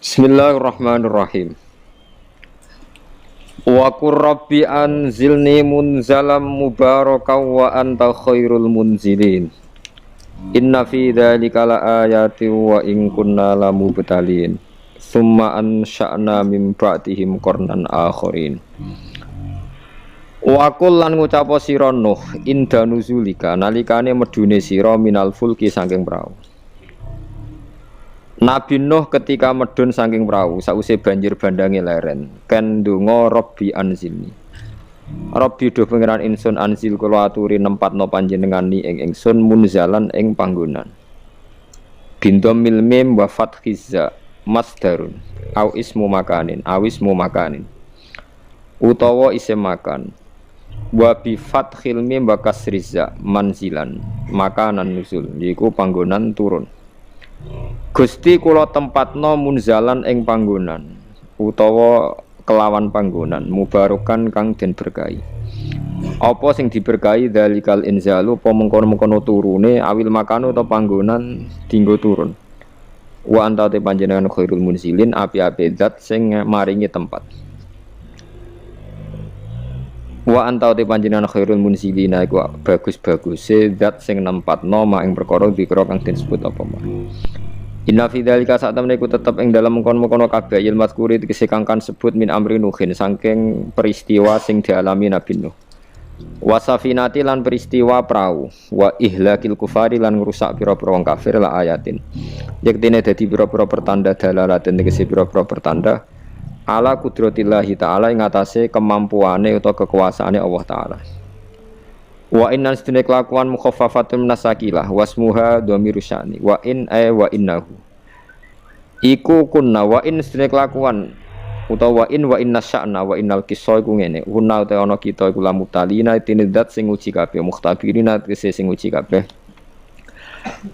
Bismillahirrahmanirrahim. Wa qur rabbi anzilni munzalam mubarakan wa anta khairul munzilin. Inna fi dzalika laayatin wa in kunna lamubtalin. Tsumma ansha'na min ba'dihim qarnan akharin. Wa qul lan ngucapa sira Nuh inda nuzulika nalikane medune sira minal fulki saking prau. Nabi Nuh ketika medun saking perahu sause banjir bandange leren ken ndonga Rabbi anzilni. Rabbi do pangeran ingsun anzil kula aturi nempatno panjenengani ing ingsun munzalan ing panggonan. Bindomil mim wa fathiza masdarun au ismu makanin awismu makanin utawa isim makan wa bi fathil mim wa kasriza manzilan makanan nuzul yiku panggonan turun. Gusti kula tempatno munzalan ing panggonan utawa kelawan panggonan mubarokan kang den berkahi. Apa sing diberkahi dalikal inzalu apa mengkono-mengkono turune awil makanu utawa panggonan dinggo turun. Wa anta te panjenengan khairul munzilin api-api zat sing maringi tempat. Wa anta te panjenengan khairul munzilina iku bagus-baguse zat sing nempatno mak ing perkara dikira kang disebut apa mah. Inna fi dzalika sak temene iku tetep ing dalem mengkon-mengkon kabeh il mazkuri tegese kang kan sebut min amri nuhin saking peristiwa sing dialami Nabi Nuh. Wasafinati lan peristiwa prau wa ihlakil kufari lan ngrusak pira-pira wong kafir la ayatin. Yektene dadi pira-pira pertanda dalalaten tegese pira-pira pertanda ala kudratillahi taala ing atase kemampuane utawa kekuasaane Allah taala. Wa innan sedene kelakuan mukhaffafatun nasakilah wasmuha dhamiru sya'ni wa in wa innahu iku kunna wa in sedene kelakuan utawa wa inna sya'na wa innal qissa iku ngene kunna te ana kita iku lamutalina tinidat sing uji kabeh mukhtabirina tegese sing uji kabeh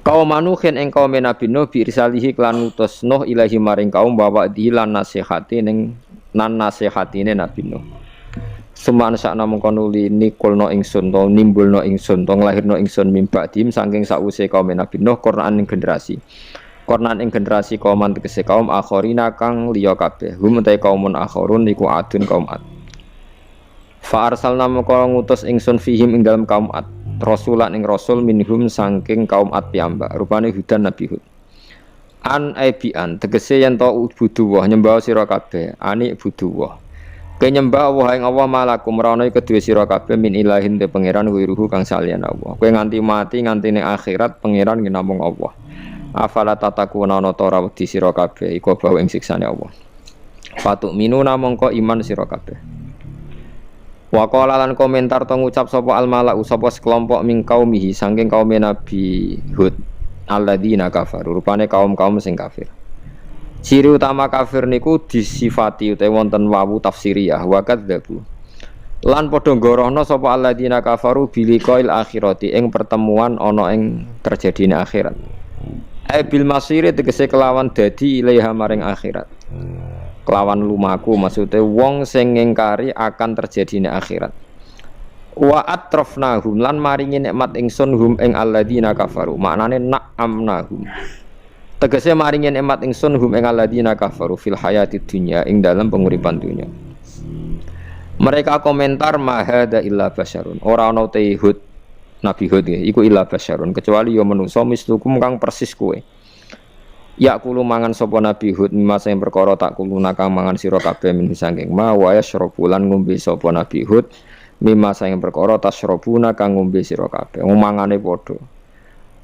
kaum manuhin ing kaum Nabi Nuh bi risalihi klan utus Nuh ilahi maring kaum bawa dilan nasihati ning nan nasihatine Nabi Nuh. Semaan sakna mengkonuli nikulno ingsun to nimbulno ingsun to nglahirno ingsun mimba dim saking sause kaum Nabi Nuh Quran ing generasi. Quran ing generasi kaum tegese kaum akhirina kang liya kabeh. Hum ta kaumun akhirun niku adun kaum Ad. Fa arsalna moko ngutus ingsun fihim ing dalam kaum Ad. Rasulan ing rasul minhum saking kaum Ad piyambak. Rupane Hudan Nabi Hud. An aibian tegese yen to buduwah nyembah sira kabeh. Ani buduwah. Kenyembah Allah ing Allah malakum rono kedue sira kabeh min ilahin te pangeran wiruhu kang salian Allah. Kowe nganti mati nganti ning akhirat pangeran ki namung Allah. Afala tatakuna ana ta ora wedi sira kabeh iku bawa ing siksane Allah. Fatuk minuna mongko iman sira kabeh. Wa qala lan komentar to ngucap sapa al mala'u sapa sekelompok ming kaumihi saking kaum Nabi Hud alladzina kafaru rupane kaum-kaum sing kafir. Ciri utama kafir niku disifati utawa wonten wawu tafsiriyah wa kadzabu. Lan padha ngorohna sapa alladzina kafaru biliqail akhirati ing pertemuan ana ing terjadine akhirat. Bil masiri tegese kelawan dadi ilaiha maring akhirat. Kelawan lumaku maksude wong sing ngingkari akan terjadine akhirat. Wa atrafnahum lan maringi nikmat ingsun hum ing alladzina kafaru. Maknane na'amnahum. Tegese maringi nikmat ingsun hum ing alladzina kafaru fil hayatid dunya ing dalam penguripan dunya. Mereka komentar mahada illa basyarun. Ora ana te Hud Nabi Hud iku illa basyarun kecuali ya manungsa mislukum kang persis kowe. Ya kulo mangan sapa Nabi Hud mimma sing perkara tak kuluna kang mangan sira kabeh min saking ma wa yashrabulan ngombe sapa Nabi Hud mimma sing perkara tasyrabuna kang ngombe sira kabeh. Mangane padha.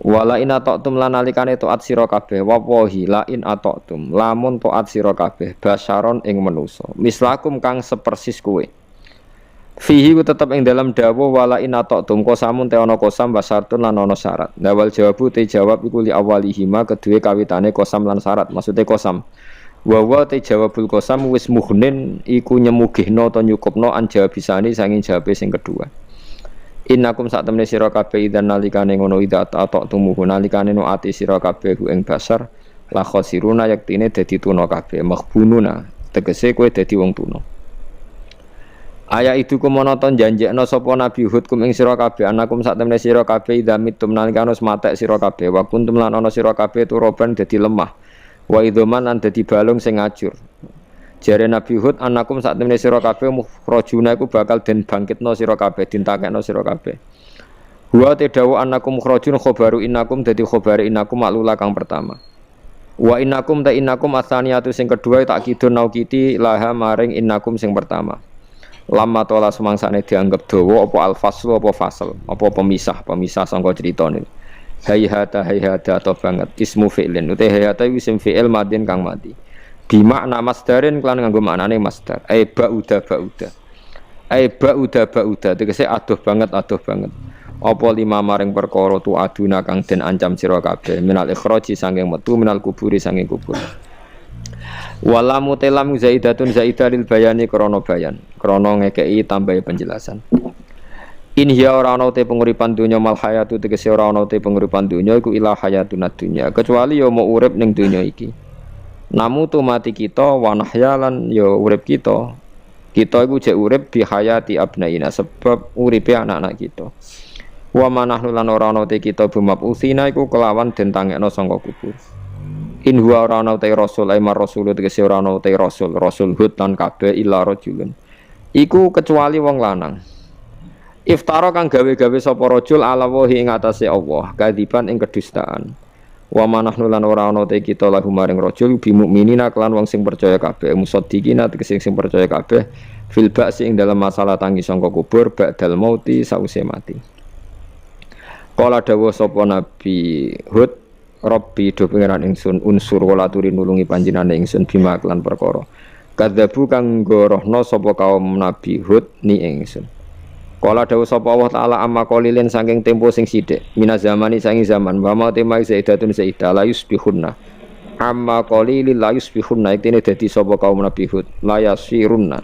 Wala in ata'tum lan nalikane taat sira kabeh wallahi la in ata'tum lamun taat sira kabeh basyaron ing manusa mislakum kang sepersis kowe fihi ku tetep ing dalam dawuh wala in ata'tum kosamun te ana kosam basartun lan ana syarat dawal jawabu te jawab iku li awalihima kedue kawitane kosam lan syarat maksude kosam wa te jawabul kosam wis muhnin iku nyemugihno to nyukupno an jawabisani sanging jawabe sing kedua. Innakum sak temene sira kabeh idzan nalikane ngono ida atok tumuhu nalikane no ati sira kabeh ing basar la khosiruna yaktine dadi tuna kabeh maghbununa tegese kowe dadi wong tuna. Aya itu kumonoton janjekno sapa Nabi Hud kum ing sira kabeh anakum sak temene sira kabeh idza mitum nalikane matek sira kabeh wa kuntum lan ana sira kabeh turoban dadi lemah Wa idhoman lan dadi balung sing ngajur. Jare Nabi Hud anakum sak temene sira kabeh mukhrajuna iku bakal den bangkitno sira kabeh, dintakekno sira kabeh. Wa tadawu anakum mukhrajun khabaru innakum dadi khabare innakum maklula kang pertama. Wa innakum ta innakum asaniyatu sing kedua tak kidun naukiti laha maring innakum sing pertama. Lama tola semangsane dianggap dawa apa al-faslu apa fasal, apa pemisah sangka critane. Hayhata atau banget ismu fi'lin uta hayhata isim fi'il madin kang mati. Bi makna masdarin kelan nganggo maknane masdar. Ai ba'uda. Ai ba'uda tegese adoh banget. Apa lima maring perkara tu aduna kang den ancam sira kabeh minal ikhraji sanging metu minal kuburi sanging kubur. Wala mutelam zaidatun zaidah lil bayani krana bayan krana ngekeki tambahi penjelasan. In hiya ora ana te penguripan donya mal hayatu tegese ora ana te penguripan donya iku ila hayatun dunya kecuali ya mau urip ning donya iki. Namu tu mati kita wa nahyalan ya urip kita. Kita iku jek urip bi hayati abnaina sebab uripe anak-anak kita. Wa manahnu lan ora ana te kita bumab usina iku kelawan den tangekno sangka kubur. In huwa ora ana te rasul aimar rasul tegese ora ana te rasul Hud lan kabeh illa rajulun. Iku kecuali wong lanang. Iftara kang gawe-gawe sapa rajul ala wahi ing atase Allah, kadiban ing kedustaan. Wa manahnu lan ora ana te kita lahu maring rajul bi mukminina kelan wong sing percaya kabeh, musaddiqina tegese sing percaya kabeh fil ba'si ing dalam masalah tangi sangka kubur ba'dal mauti sause mati. Kala dawuh sapa Nabi Hud Rabbi do pengeran ingsun unsur wala turi nulungi panjenengan ingsun bima kelan perkara. Kadzabu kang gorohno sapa kaum Nabi Hud ni ingsun. Kala dawuh sapa Allah taala amma qalilin saking tempo sing sithik minaz zamani saking zaman wa ma tema zaidatun zaidah la yusbihunna. Amma qalilil la yusbihunna iktine dadi sapa kaum Nabi Hud la yasirunna.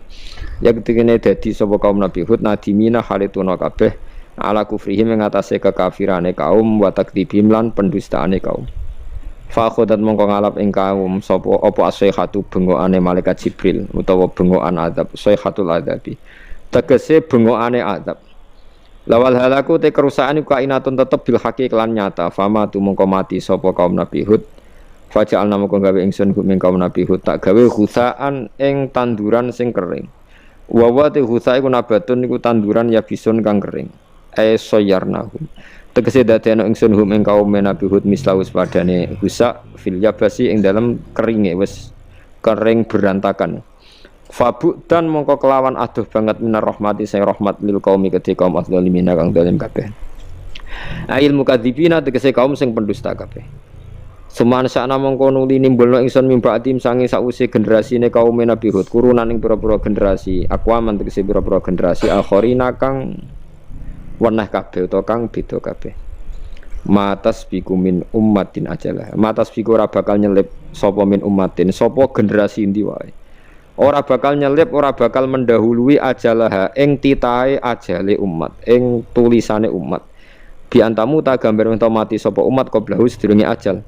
Yaktine dadi sapa kaum Nabi Hud nadimina halituna kabeh ala kufrihim ing atase kekafirane kaum wa takdzibim lan pendustaane kaum. Fa khodat mongko ngalap ing kaum sapa apa asihatu bengokane malaikat Jibril utawa bengokan azab sayhatul adzabi. Tegese bengokane azab. Lawal halaku te kerusakan iku kainatun tetep bil haqi kelan nyata. Fama tu mongko mati sapa kaum Nabi Hud. Faja'alna mongko gawe ingsun hum ing kaum Nabi Hud tak gawe khusaan ing tanduran sing kering. Wa wa te khusa iku nabatun iku tanduran ya bisun kang kering. Soyarnahum tegese dadekno ingsun hum ing kaum Nabi Hud mislawus padane husa fil yabasi ing dalam keringe wis kering berantakan. Fabu dan mongko kelawan aduh banget minar rahmati sing rahmat lil qaumi kedhe kaum adzalimin kang zalim kabeh. Ail mukadzibina tegese kaum sing pendusta kabeh. Seman sakna mongko nuli nimbulno ingsun mimba tim sange sakwise generasine kaum Nabi Hud kurunan ing pira-pira generasi akwaman tegese pira-pira generasi akhirina kang warna kabeh utawa kang beda kabeh. Matas biku min ummatin ajalah. Matas biku ora bakal nyelip sapa min ummatin, sapa generasi endi wae. Ora bakal nyelip, ora bakal mendahului ajalah ing titahe ajale umat, ing tulisane umat. Bi antamu ta gambar ento mati sapa umat qablahu sedurunge ajal.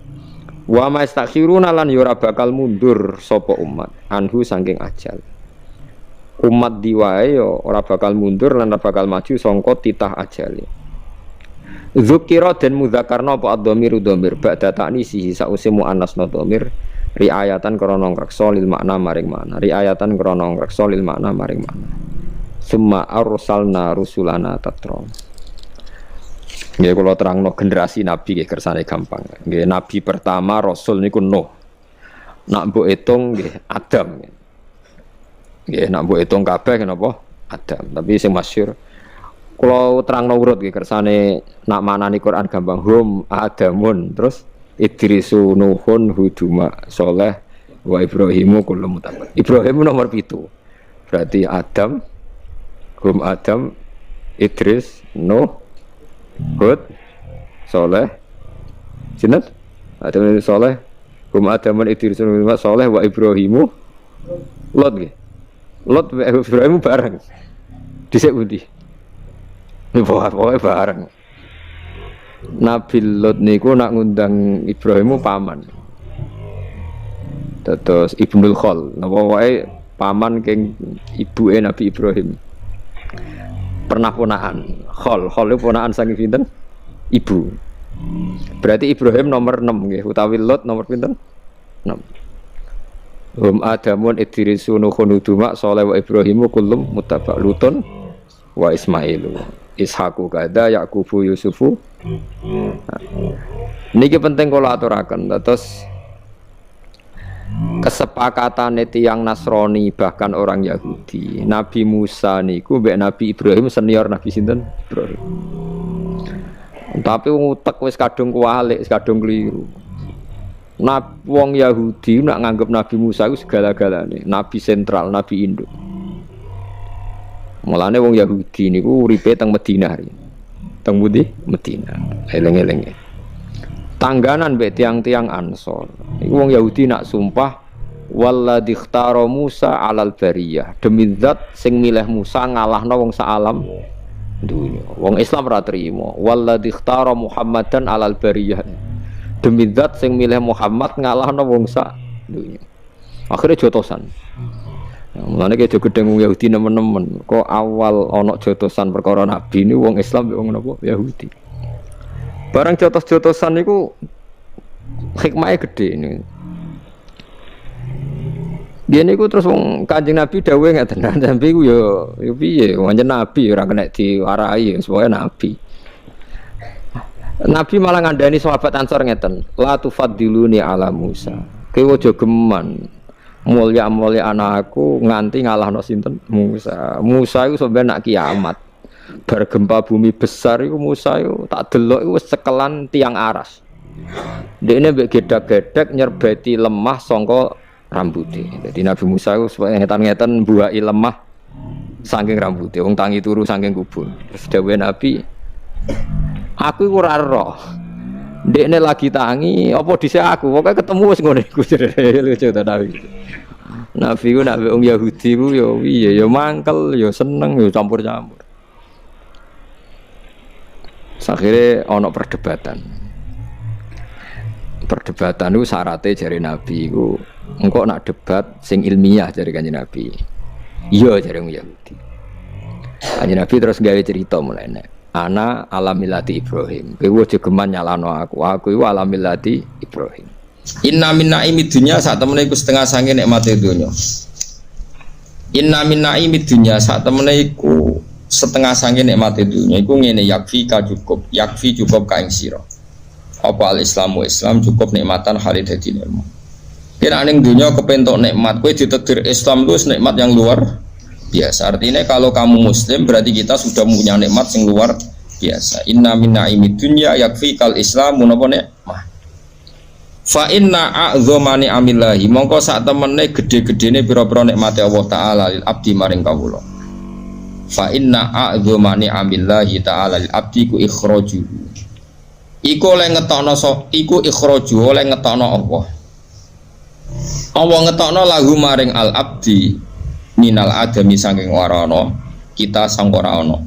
Wa mastakhiruna lan ora bakal mundur sapa umat anhu saking ajal. Umat diwae yo ora bakal mundur lan ora bakal maju sangka titah ajale. Dzukira den mudzakarna apa ad-dhamir dhamir ba'da ta'nisihi sause muannasna dhamir riayatan krana ngreksa lil makna maring makna riayatan krana ngreksa lil makna maring makna. Summa arsalna rusulana tatra. Nggih kula terangno generasi nabi nggih kersane gampang. Nggih nabi pertama rasul niku Nuh. Nak mbok hitung nggih Adam. Nggih nak mbok hitung kabeh napa Adam. Tapi sing masyhur kula terangno urut nggih kersane nak manani Quran gampang hum Adamun terus Idrisu Nuhun Huduma Soleh wa Ibrahimu kullu mutabat. Ibrahim nomor 7. Berarti Adam hum Adam Idris Nuh Hud Soleh sinten Adam Soleh hum Adamun Idris Nuh Soleh wa Ibrahimu Lot nggih. Lot wa Ibrahimu bareng. Dhisik pundi? Pokoke bareng. Nabi Lot niku nak ngundang Ibrahimu paman. Terus Ibnul Khol, napa wae paman keng ibuke Nabi Ibrahim. Pernah ponakan. Khol itu ponakan saking pinten? Ibu. Berarti Ibrahim nomor 6 nggih, utawi Lot nomor pinten? Adamun Idrisu Nuhun Huduma Saleh wa Ibrahimu kullum muttaba Lutun wa Ismailu Ishaqu kada Yaqubu Yusufu. Niki penting kula aturaken terus kesepakatan tiyang Nasrani bahkan orang Yahudi. Nabi Musa niku mbek Nabi Ibrahim senior Nabi sinten? Ibrahim. Tapi wong utek wis kadung kualik, wis kadung keliru. Wong Yahudi nak nganggep Nabi Musa iku segala-galane, nabi sentral, nabi induk. Mulane wong Yahudi niku uripe teng Madinah. Teng pundi? Madinah. Eling-eling. Tangganan mbek tiang-tiang Ansor. Iku wong Yahudi nak sumpah walladzi ikhtara Musa 'alal bariyah. Demi zat sing milih Musa ngalahno wong saalam dunya. Wong Islam ora trimo. Walladzi ikhtara Muhammadan 'alal bariyah. Demi zat sing milih Muhammad ngalahno wong sak dunya. Akhire jotosan. Mulane ki aja gedeng wong Yahudi nemen-nemen. Kok awal ana jotosan perkara nabi ini wong Islam wong napa Yahudi. Barang jotos-jotosan niku hikmahnya gede ini. Dia niku terus wong Kanjeng Nabi dawuhe ngaten, Nabi ku yo piye, pancen Nabi ora kena diwarai, supaya Nabi. Nabi malah ngandani sahabat Ansor ngeten, la tufaddiluni ala Musa. Kowe aja geman mulya-mulya anakku nganti ngalahno sinten Musa. Musa iku sampeyan nak kiamat. Bar gempa bumi besar iku Musa iku tak delok iku wis cekelan tiang aras. Dekne mbek gedak-gedek nyerbeti lemah sangka rambuté. Dadi Nabi Musa iku supaya ngetan-ngetan mbuaki lemah saking rambuté. Wong tangi turu saking kubur. Terus dawuhe Nabi, aku iku ora roh. Dekne lagi tangi apa dhisik aku, pokoke ketemu wis ngono iku lucu ta Nabi. Nabi ku nak wong Yahudi ku yo piye yo mangkel yo seneng yo campur-campur. Akhirnya ana perdebatan. Perdebatan itu syaratnya jari Nabi itu engkau nak debat sing ilmiah jari Kanjeng Nabi. Iya jari wong Yahudi. Kanjeng Nabi terus gawe cerita mulai ana ala millati Ibrahim. Kowe aja geman nyalano aku iku ala millati Ibrahim. Inna min naimid dunya sak temene iku setengah sange nikmate donya. Inna min naimid dunya sak temene iku setengah sange nikmate dunya iku ngene yakfi cukup ka ing sira. Apa al-islamu Islam cukup nikmatan halid dadi nikmat. Kira ning dunya kepentok nikmat, kowe ditakdir Islam itu nikmat yang luar biasa. Artinya kalau kamu muslim berarti kita sudah punya nikmat yang luar biasa. Inna min naimid dunya yakfi kal islamu napa nikmah. Fa inna a'dzamani amillahi mongko sak temene gede-gedene pira-pira nikmate Allah taala lil abdi maring kawula. Fa inna a'dzamani amillahi ta'ala lil abdi ku ikhraju. Iku oleh ngetokno iku ikhraju oleh ngetokno Allah. Allah ngetokno lahu maring al abdi minal adami saking ora ana kita sang ora ana.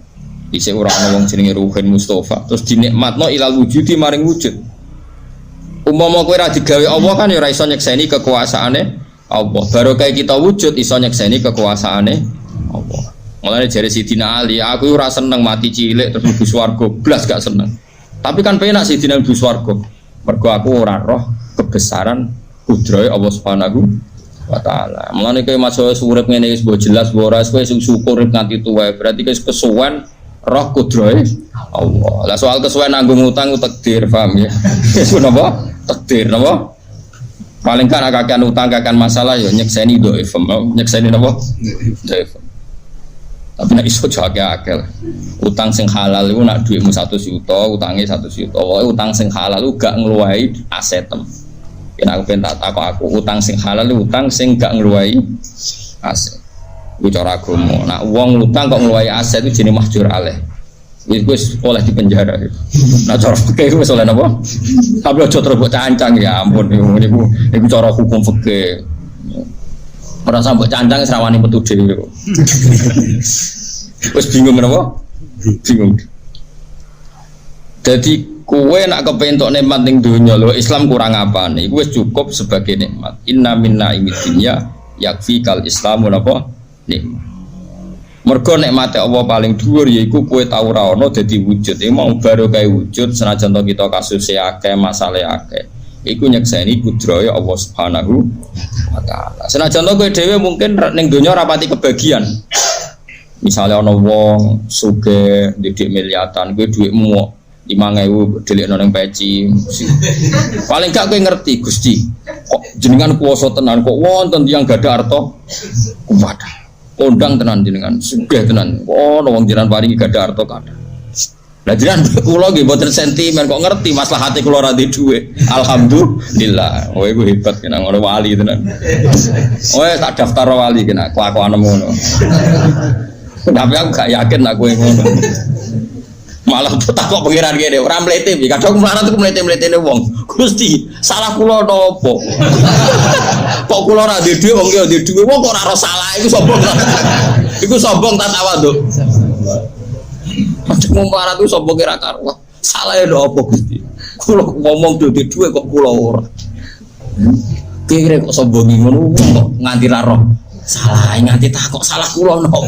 Dhisik ora ana wong jenenge Ruhin Mustafa terus dinikmatno ilal wujudi maring wujud. Umpama kowe ora digawe Allah kan ya ora iso nyekseni kekuasaane Allah. Baru kayak kita wujud iso nyekseni kekuasaane Allah. Mulane jare Sidina Ali, aku ora seneng mati cilik terus mlebu swarga, blas gak seneng. Tapi kan penak Sidina mlebu swarga. Mergo aku ora roh kebesaran kudrahe Allah Subhanahu wa taala. Mulane kowe masuk urip ngene wis mbok jelas ora kowe syukur nganti tuwa, berarti kowe kesuwen roh kudrahe Allah. Lah soal kesuwen nanggung utang takdir, paham ya? Wis napa? Takdir napa? Paling kan akakan utang akakan masalah ya nyekseni dhaif, nyekseni napa? Dhaif. Tapi nek iso jake akal. Utang sing halal iku nak dhuwitmu 1 juta, utange 1 juta. Pokoke utang sing halal iku gak ngluwahi asetem. Yen aku ben tak takok aku, utang sing halal iku utang sing gak ngluwahi aset. Iku cara agama. Nak wong utang kok ngluwahi aset itu jenenge mahjur alaih. Wis oleh di penjara. Nah cara fikih wis oleh napa? Tapi aja terus mbok cancang ya ampun niku cara hukum fikih. Ora sampe cancang srawani metu dhewe. Wis bingung menapa? Bingung. Jadi kowe nak kepentok nikmat ning donya lho Islam kurang apane? Iku wis cukup sebagai nikmat. Inna minna imidinya yakfi kal islamu napa? Nikmat. Mergo nikmate Allah paling dhuwur yaiku kowe tau ora ana dadi wujud. Emang baru kae wujud senajan to kita kasus akeh, masalah akeh. iku nyekseni kudrahe Allah Subhanahu wa taala. Senajan to kowe dhewe mungkin ning donya rapati kebagian. Misalnya ana wong sugih didik miliatan, kowe dhuwitmu 5.000 delikno ning peci. Paling gak kowe ngerti Gusti, kok jenengan kuwasa tenan kok wonten tiyang gadah harta kuwat. Kondang tenan jenengan, sugih tenan. Oh, wong jenengan paringi gadah harta kathah. Lah jenengan kula nggih mboten sentimen kok ngerti maslahate kula ra duwe. Alhamdulillah. Oh iku hebat kena ngono wali tenan. Oh tak daftar wali kena kelakuan ngono. Tapi aku gak yakin nak kowe ngono. Malah tak kok pengiran kene ora mlete iki. Kadang melarat iku mlete-mletene wong. Gusti, salah kula napa? Kok kula ra duwe wong ya duwe wong kok ora ro salah iku sombong. Iku sombong ta tawaduk. Mau melarat itu sombong kira karuan. Salah ya apa Gusti? Kula ngomong duwe kok kula ora. Kira kok sombongi ngono kok nganti ra roh. Salah nganti tak kok salah kula napa?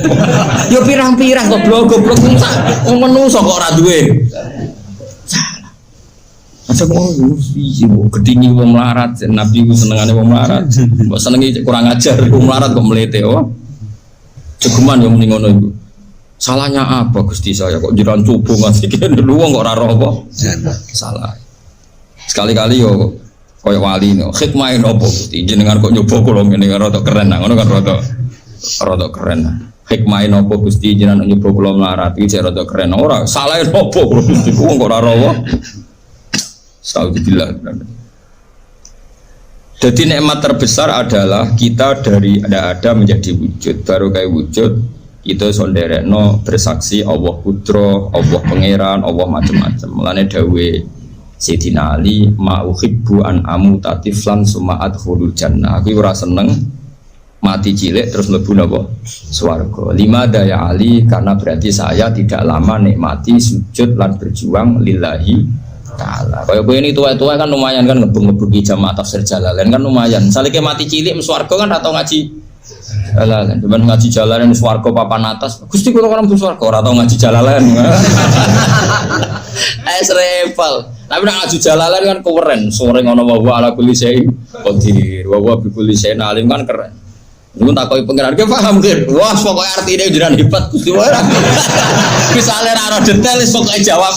Ya pirang-pirang goblok-goblok wong menungso kok ora duwe. Salah. Masa kok iki gedhingi wong melarat, Nabi ku senengane wong melarat. Mbok senengi kurang ajar wong melarat kok mlete oh. Jegeman yo muni ngono iku. Salahnya apa Gusti saya kok jiran cupu ngasih kene luwung kok ora roh apa? Salah. Sekali-kali yo koyo wali no. Hikmah nopo Gusti jenengan kok nyoba kula ngene rada keren nah ngono kan rada keren. Hikmah nopo Gusti jenengan nyoba kula melarat iki rada keren. Ora salah nopo Gusti kok ora roh. Astagfirullah. Jadi nikmat terbesar adalah kita dari ada menjadi wujud baru kayak wujud. Itu sonderekno bersaksi Allah Putra, Allah Pangeran, Allah macam-macam. Mulane dawe Sayyidina Ali, ma uhibbu an amuta tiflan summa adkhulul jannah. Aku ora seneng mati cilik terus mlebu napa? Swarga. Lima daya Ali karena berarti saya tidak lama nikmati sujud lan berjuang lillahi taala. Kaya kowe ini tua-tua kan lumayan kan ngebung-ngebungi jamaah tafsir Jalalain kan lumayan. Salike mati cilik swarga kan ora tau ngaji. Alah, cuman ngaji Jalalain swarga papan atas. Gusti kula kan mlebu swarga ora tau ngaji Jalalain. Reval. Tapi nek ngaji Jalalain kan keren, sore ngono wa ala kulli syai'in qadir. Wa bi kulli syai'in alim kan keren. Lu takoki pengiran, ki paham kir. Wah, pokoke artine jenengan hebat Gusti ora. Misale ra detail wis pokoke jawab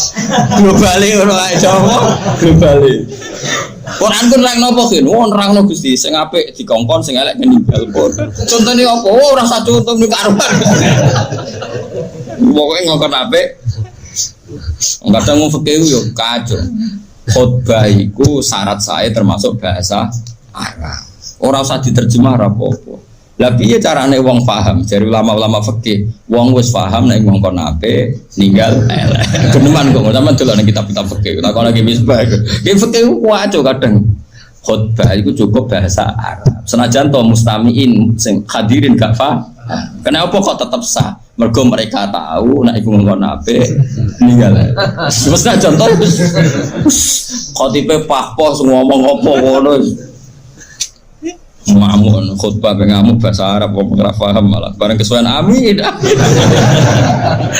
globale ngono ae jawab globale. Quran ku nerang napa kin? Oh nerangno Gusti, sing apik dikongkon, sing elek meninggal pun. Contone apa? Oh ora sak contoh ning karuan. Pokoke ngongkon apik. Kadang wong fikih yo kacau. Khotbah iku syarat sae termasuk bahasa Arab. Ora usah diterjemah ora apa-apa. Lah piye carane wong paham? Jare ulama-ulama fikih, wong wis paham nek ngongkon apik ninggal elek. Geneman kok sampean delok ning kitab-kitab fikih. Tak lagi misbah. Ki fikih waco kadang. Khotbah iku cukup bahasa Arab. Senajan to mustamiin sing hadirin gak paham. Kenapa kok tetap sah? Mergo mereka tahu nek iku ngongkon apik ninggal. Wis contoh khotibe pahpoh ngomong apa ngono. Ngamuk khutbah ngamuk bahasa Arab kok ora paham malah bareng kesuwen amin.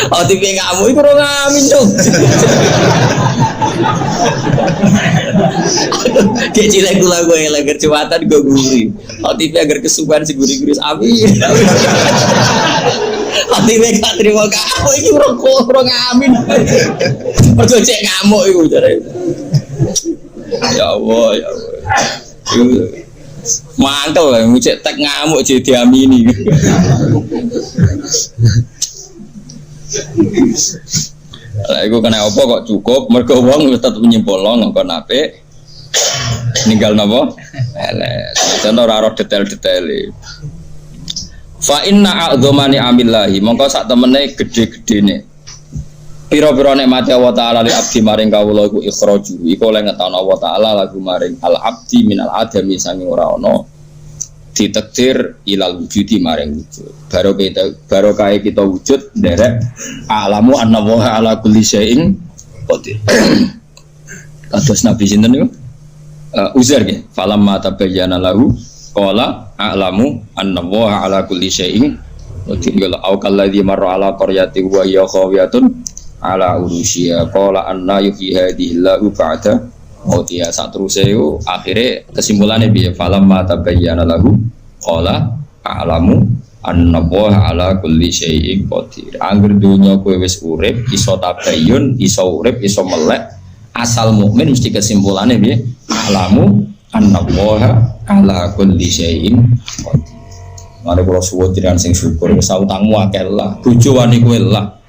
Oh tipe ngamuk iku ora amin cuk. Kecil kula gue lagi kecepatan gue guri. Oh tipe agar kesuwen si guri-guri amin. Oh tipe gak terima kamu iki ora amin. Mergo cek ngamuk iku jare. Ya Allah ya Allah. Mangkel lah, ngucek tek ngamuk jadi diamini. Lah iku kena apa kok cukup? Mergo wong tetep nyimpulno ngongkon apik. Ninggal napa? Elek. Contoh ora ro detail-detaile. Fa inna a'dzamani amillahi, mongko sak temene gedhe-gedhene. Pira-pira nikmate Allah taala li abdi maring kawula iku ikhraju. Iku oleh ngetono Allah taala lagu maring al abdi minal adami sange ora ana ditakdir ilal wujudi maring wujud. Baru kae kita wujud nderek alamu annallaha ala kulli syai'in qadir. Kados Nabi sinten niku? Uzair nggih. Falamma tabayyana lahu qala a'lamu annallaha ala kulli syai'in qadir. Au kalladzi marra ala qaryatin wa hiya khawiyatun ala urushiya qala anna yuhyi hadhihi Allahu ba'da Oh dia saat terus itu akhirnya kesimpulannya biar falam mata bayyana lahu qala a'lamu annallaha ala kulli syai'in qadir. Angger dunya kowe wis urip iso tabayyun, iso urip, iso melek, asal mukmin mesti kesimpulannya piye? A'lamu annallaha ala kulli syai'in qadir. Mare kula suwun jenengan sing syukur wis utangmu akeh lah, bojo wani kowe lah.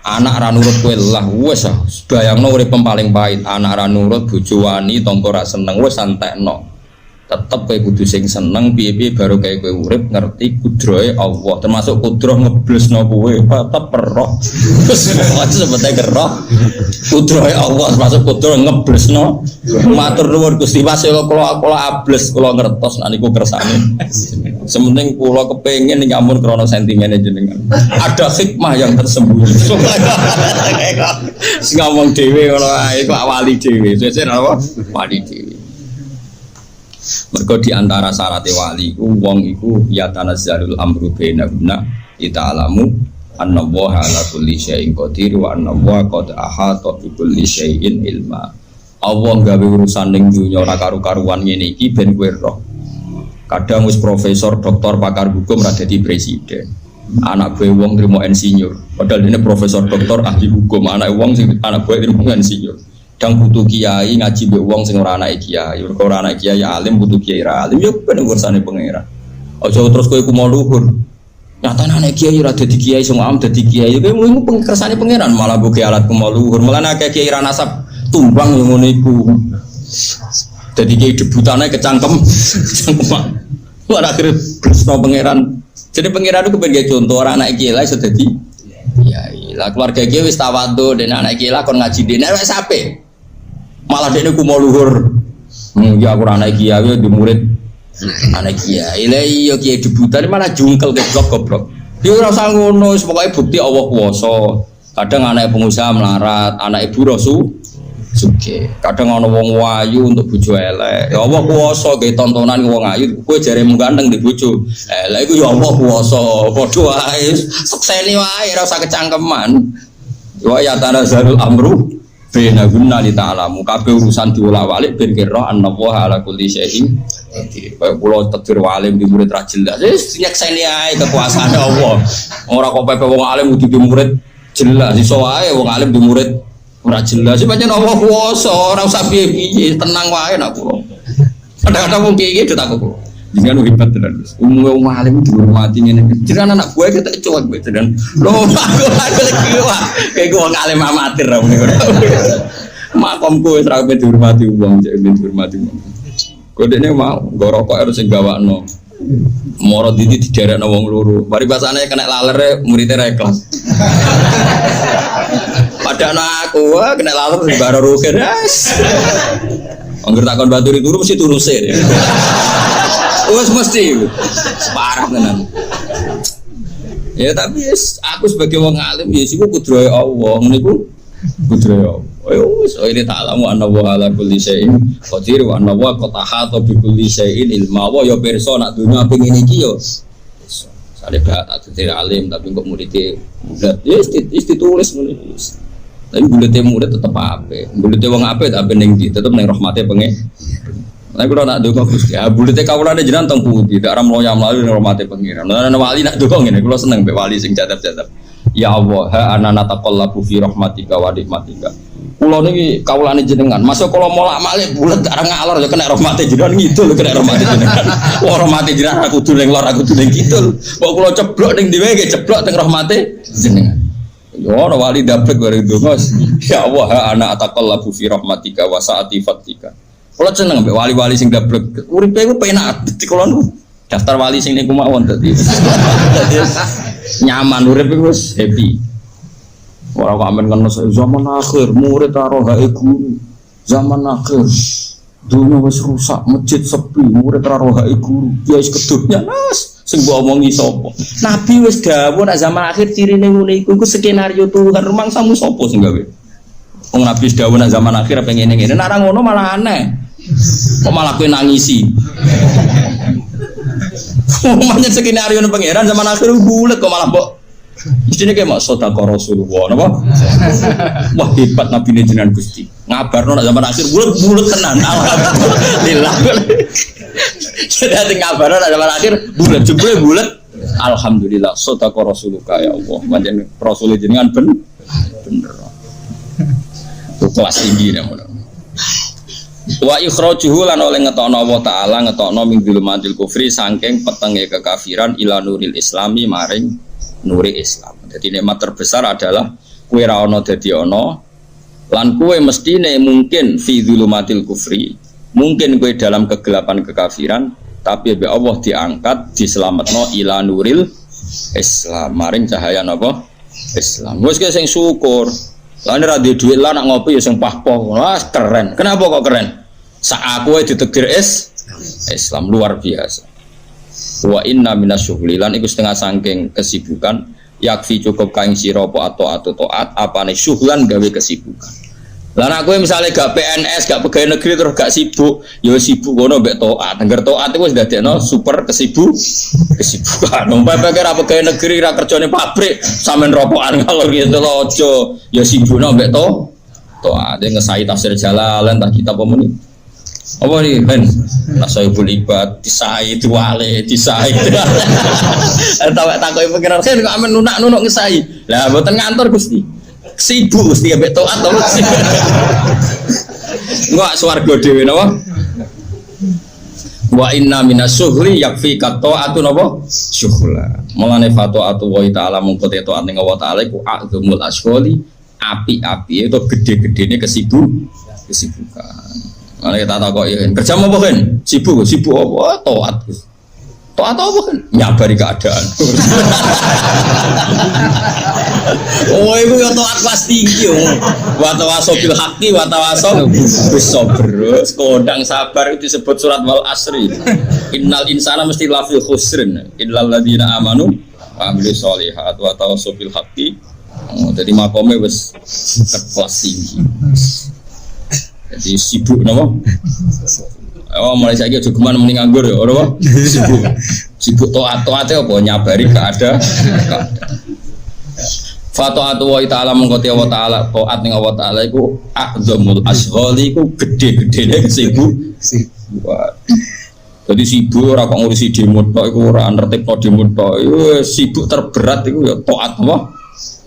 Anak ra nurut kowe lah, wis bayangno urip paling pahit, anak ra nurut, bojo wani, tangga ra seneng, wis santekno. Tetep kowe kudu sing seneng piye-piye baru kayak kowe urip ngerti kudrahe Allah, termasuk kudrah ngeblesno kowe tetep roh. Wis sebete roh kudrahe Allah termasuk kudrah ngeblesno. Matur nuwun Gusti Mas kula ables kula ngertos nek niku kersane. Sementing kula kepengin nyamun krana sentimene jenengan. Ada hikmah yang tersembunyi. Sing ngomong dhewe ngono ae kok wali dhewe. Sesuk apa? Wali dhewe. Mergo di antara syarat wali ku wong iku ya tanazzalul amru bainahunna ita'lamu annallaha ala kulli syai'in qadir wa annallaha qad ahata bi kulli syai'in ilma. Allah gawe urusan ning dunya ora karu-karuan ngene iki ben kowe roh. Kadang wis profesor, doktor, pakar hukum ra dadi presiden. Anak gue wong trimo insinyur. Padahal ini profesor, doktor, ahli hukum. Anak wong sing anak gue trimo insinyur. Dan butuh kiai ngaji be wong sing ora anake kiai, ora anake kiai alim butuh kiai ra alim yo ben urusanane pangeran. Aja terus kowe ku mau luhur. Nyatane anake kiai ora dadi kiai sing am dadi kiai kowe mung kersane pangeran malah buke alat ku mau luhur. Malah akeh kiai ra nasab tumbang yo ngono iku. Dadi kiai debutane kecangkem. Ora akhire Krisna pangeran. Jadi pangeran itu kepen contoh orang anake kiai lah iso dadi kiai. Lah keluarga kiai wis tawadhu den anake kiai lah kon ngaji dene wis apik. Malah dia ku mau luhur, ya aku anak kiai di murid anak kiai, iya kiai debutan malah jungkel goblok. Dia rasa ngono, pokoknya bukti Allah kuwasa. Kadang anak pengusaha melarat, anak ibu rasu suge. Kadang ana wong wayu untuk bojo elek. Ya Allah kuwasa ge tontonan wong ayu, kowe jaremu ganteng di bojo. Elek iku ya Allah kuwasa. Padha wae, sekseni wae ora usah kecangkeman. Wa ya tanazzalul amru bena guna li ta'lamu kabeh urusan diulah-walik ben kira annallaha ala kulli syai'in qadir. Kaya kula tedir alim di murid ra jelas. Wis nyekseni ae kekuasaane Allah. Ora kok pepe wong alim kudu di murid jelas iso wae wong alim di murid ora jelas. Pancen Allah kuwasa, ora usah piye-piye, tenang wae nak kula. Kadang-kadang wong kiye ditakok kula. Jangan hebat tenan. Wong alim dihormati ngene. Jenengan anak gue kita cuek kowe tenan. Lho aku lagi wah. Kayak wong alim amatir ra ngene. Makomku wis ra dihormati wong, cek dihormati wong. Kodene mau nggo rokok harus sing gawakno. Moro didi diderekno wong loro. Mari basane kena lalere muridé ra ikhlas. Padahal aku kena laler di baro rugen. Angger takon baturi turu mesti turu sih. Wes mesti parah tenan. Ya tapi aku sebagai wong alim ya siku kudrahe Allah, ngene iku kudrahe Allah. Wes ini ta'lamu anna wa ala kulli syai'in qadir wa anna wa qad ahata bi kulli syai'in ilma. Wa ya pirsa nak dunya pengin iki yo. Sale gak tak dadi alim tapi kok muridé bulat. Ya ditulis ngene iki. Tapi bulete murid tetep apik. Bulete wong apik tak ning ndi tetep ning rahmate pengen. Nek kula nak ndonga Gusti, ya bulete kawulane jenengan teng pundi, dak ram loyam lalu ning rahmate pengiran. Ana wali nak ndonga ngene, kula seneng mbek wali sing jatep-jatep. Ya Allah, ha anana taqallabu fi rahmatika wa nikmatika. Kula niki kawulane jenengan, masuk kula molak-malik bulet dak ngalor ya kena rahmate jenengan ngidul kena rahmate jenengan. Wah rahmate jenengan aku kudu ning lor aku kudu ning kidul. Kok kula ceblok ning dhewe nggih ceblok teng rahmate jenengan. Ya ana wali dablek bareng ndonga. Ya Allah, ha ana taqallabu fi rahmatika wa sa'ati fatika. Kalau seneng mbek wali-wali sing dablek, uripe iku penak. Dadi kula nu daftar wali sing niku mawon dadi. Nyaman urip iku wis happy. Ora kok amen kena zaman akhir murid karo hae guru. Zaman akhir dunia wis rusak, masjid sepi, murid karo hae guru. Ya wis kedunya nas sing mbok omongi sapa. Nabi wis dawuh nek zaman akhir cirine ngene iku skenario Tuhan rumangsamu sapa sing gawe. Wong Nabi wis dawuh nek zaman akhir pengen ngene. Nek ora ngono malah aneh. Kok malah kowe nangisi. Umumnya skenario nang pangeran zaman akhir bulet kok malah mbok Mestine kayak mak sedekah Rasulullah napa? Wah hebat nabi jenengan Gusti. Ngabarno nek zaman akhir bulet tenan. Alhamdulillah. Jadi ngabarno nek zaman akhir jebule bulet. Alhamdulillah sedekah Rasulullah ya Allah. Pancen Rasul jenengan bener. Kelas tinggi namanya. Wa ikhrajuhu lan oleh ngetokno Allah taala ngetokno min dzulumatil kufri saking petenge kekafiran ila nuril islami maring nuri Islam. Jadi nikmat terbesar adalah kowe ra ono dadi ono lan kowe mestine mungkin fi dzulumatil kufri. Mungkin kowe dalam kegelapan kekafiran tapi be Allah diangkat diselametno ila nuril Islam maring cahaya napa? Islam. Wis ki sing syukur. Lah nek ra duwe dhuwit lah nak ngopi ya sing pahpoh. Wah, keren. Kenapa kok keren? Sak aku ae ditegir Islam luar biasa. Wa inna minasyughli lan iku setengah saking kesibukan yakfi cukup kaing sira apa atau taat apane syughlan gawe kesibukan. Lah nek kowe misale gak PNS, gak pegawai negeri terus gak sibuk, ya sibuk ngono mbek taat. Angger taat iku wis dadekno super kesibukan. Umpama ra pegawai negeri ra kerjane pabrik, sampean rokokan kalau gitu lho aja. Ya sibukno mbek taat. Ngesai tafsir Jalalain tak kitab apa muni. Apa nih Ben? Nasaibul ibad disai diwale disai. Tawak takoki pengiran kan kok amen nunak-nunuk ngesai. Lah mboten ngantor Gusti. Sibuk Gusti ambek taat to. Enggak swarga dhewe napa? Wa inna minasyughli yakfi qata'atu napa? Syughla. Mulane fata'atu wa ta'ala mungko taat ning Allah taala iku azmul asyghali api-api itu gede-gedene kesibukan. Mana kita tahu kok ya kerja apa kan? Sibuk apa? Taat. Taat apa kan? Nyabari keadaan. Oh itu ya taat kelas tinggi. Watawaso bil haqqi watawaso bis sabr. Kodang sabar itu disebut surat wal asri. Innal insana mesti lafi khusrin. Illal ladzina amanu wa amilus sholihat watawaso bil haqqi. Jadi makomnya wis kelas tinggi. Jadi sibuk napa? Oh mulai saiki aja geman mending nganggur ya ora apa? Sibuk taat-taate apa nyabari keadaan. Fata'atu wa ta'ala mengkoti Allah ta'ala taat ning Allah ta'ala iku a'zamul asghali iku gede-gedene sibuk. Jadi sibuk ora kok ngurusi demo tok iku ora nertibno demo tok. Sibuk terberat iku ya taat apa?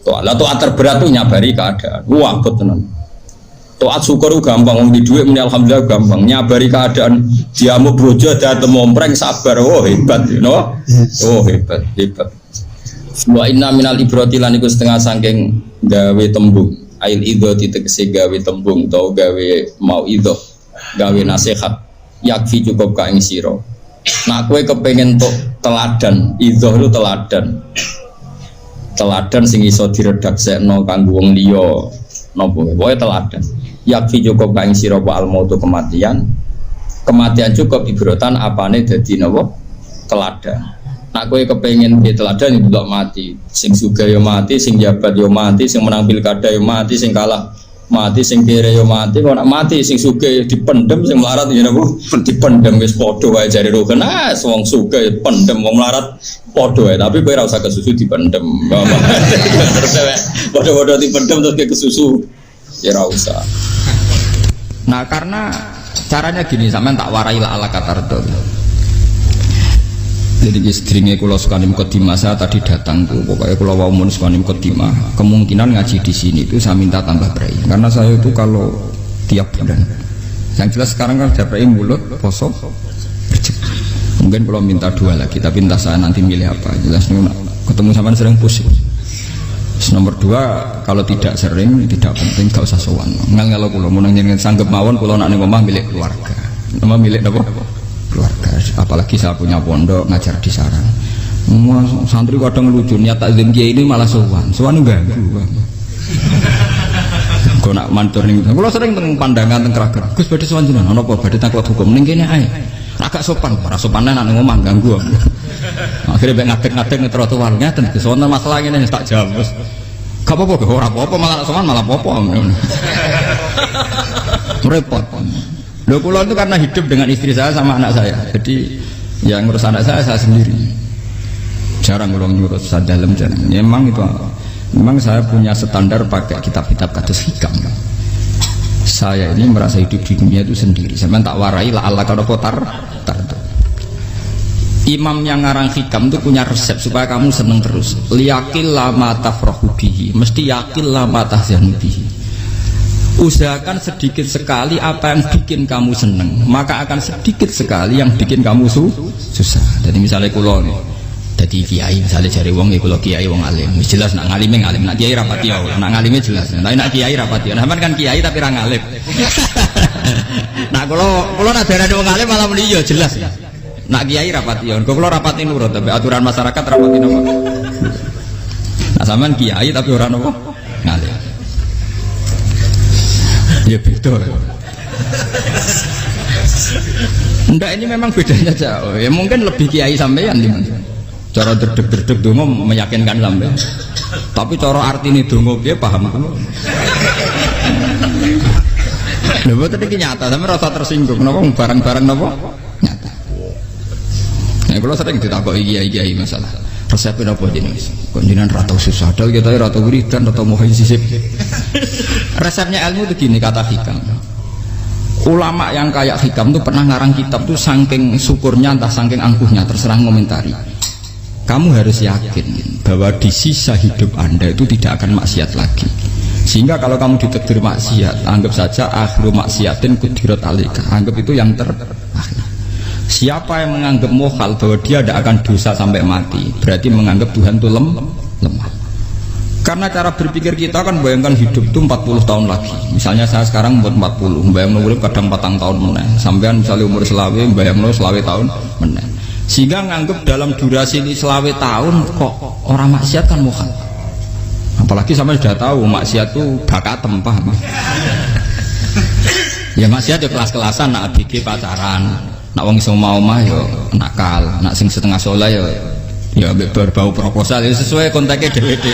Taat. Lah taat terberat tuh nyabari keadaan. Wah tenan. Taat syukur gampang, wong di dhuwit muni alhamdulillah gampang. Nyabari keadaan diamu bojo dateng mompreng sabar. Oh hebat, you know? Oh hebat. Wa inna minal ibrati lan iku setengah saking gawe tembung. Ail idho tegese gawe tembung utawa gawe mau idho, gawe nasihat. Yakfi cukup ka ing sira. Nak kowe kepengin tok teladan, idho itu teladan. Teladan sing iso diredaksekno kanggo wong liya. Napa wae teladan. Yakfi cukup kaing sira wa al mautu kematian cukup ibrotan apane dadi napa teladan. Nak kowe kepengin piye teladan itu ndelok mati, sing sugih ya mati, sing jabat ya mati, sing menang pilkada ya mati, sing kalah mati, sing kere ya mati. Kok nak mati sing sugih dipendem, sing melarat ya napa dipendem wis padha wae jare roken. Wong sugih pendem, wong melarat padha wae, tapi kowe ora usah kesusu dipendem. Padha-padha dipendem terus ke kesusu. Ya ora usah. Nah karena caranya gini, sampean tak warai la ala katardo. Jadi istrinya kalau suka nim kodimah, saya tadi datang tuh, pokoknya kalau mau mun suka nim kodimah, kemungkinan ngaji di sini itu saya minta tambah berai, karena saya itu kalau tiap bulan, yang jelas sekarang kan ada berai mulut, posok, mungkin kalau minta 2 lagi, tapi entah saya nanti milih apa. Jelas ketemu sama sering pusing. Nomor 2, kalau tidak sering, tidak penting, gak usah sowan. Kalau pulau mau nanya sanggup mawon, pulau nak ngomong milik keluarga, nama milik apa? Keluarga. Apalagi saya punya pondok ngajar di sarang. Santri kadang lucu, niat takzim kiai ini malah sowan ganggu. Kau nak mantur nih, kalau sering tentang pandangan tentang keragam. Gus badhe sowan jenengan, apa badhe takut hukum? Ning kene ae. Agak sopan, ora sopannya nak ngomong ganggu. Akhirnya ngadeg-ngadeg ning trotoar ngaten kesana masalah ngene tak jawab. Gak apa-apa, ora apa-apa malah sopan malah apa-apa. Repot. Lho kula itu karena hidup dengan istri saya sama anak saya. Jadi yang ngurus anak saya sendiri. Jarang kalau nyuruh dalam jarang. Ya, memang saya punya standar pakai kitab-kitab kados hikam. Saya ini merasa hidup di dunia itu sendiri. Saya tak warai lah Allah kalau kotar. Imam yang ngarang hikam itu punya resep supaya kamu seneng terus. Liyakil lama tafrahu bihi, mesti yakil lama tahzanu bihi. Usahakan sedikit sekali apa yang bikin kamu seneng, maka akan sedikit sekali yang bikin kamu susah. Jadi misalnya kulo nih, jadi kiai misalnya cari wong ya kulo kiai wong alim, jelas nak ngalime ngalim, nak kiai rapati ya, nak ngalime jelas, nak kiai rapati ya, kan kiai tapi ra ngalim. Nah kulo nak darah wong alim malah muni ya jelas. Nak kiai rapati ya, kulo rapati nurut tapi aturan masyarakat rapati nopo. Nah sampean kiai tapi ora nopo ngalim. Ya betul. Enggak, ini memang bedanya jauh. Ya mungkin lebih kiai sampean nih. Cara derdek-derdek dongo meyakinkan sampean. Tapi cara artine dongo piye paham kamu? Lha boten iki nyata, sampe rasa tersinggung napa barang-barang napa? Nyata. Nek kula sering ditakoki kiai-kiai masalah. Resepnya apa jenengan? Kok jenengan ra tau susah dal kita ra tau wiridan ra tau muhasisib. Resepnya ilmu itu gini kata hikam. Ulama yang kayak hikam tuh pernah ngarang kitab tuh saking syukurnya entah saking angkuhnya terserah ngomentari. Kamu harus yakin bahwa di sisa hidup Anda itu tidak akan maksiat lagi. Sehingga kalau kamu ditakdir maksiat, anggap saja akhiru maksiatin kudirat alika. Anggap itu yang terakhir. Siapa yang menganggap mohal bahwa dia tidak akan dosa sampai mati, berarti menganggap Tuhan itu lemah. Karena cara berpikir kita kan bayangkan hidup itu 40 tahun lagi. Misalnya saya sekarang umur 40, bayangkan urip kadang 4 tahun meneh. Sampean misalnya umur selawe, bayangkan selawe tahun meneh. Sehingga menganggap dalam durasi ini selawe tahun kok orang maksiat kan mohal. Apalagi sampai sudah tahu maksiat itu bakatem, paham? Ya maksiat ya kelas-kelasan, nak bikin pacaran, nak wong iso omah yo nakal, nak sing setengah soleh ya berbau proposal ya sesuai kontaknya DWD.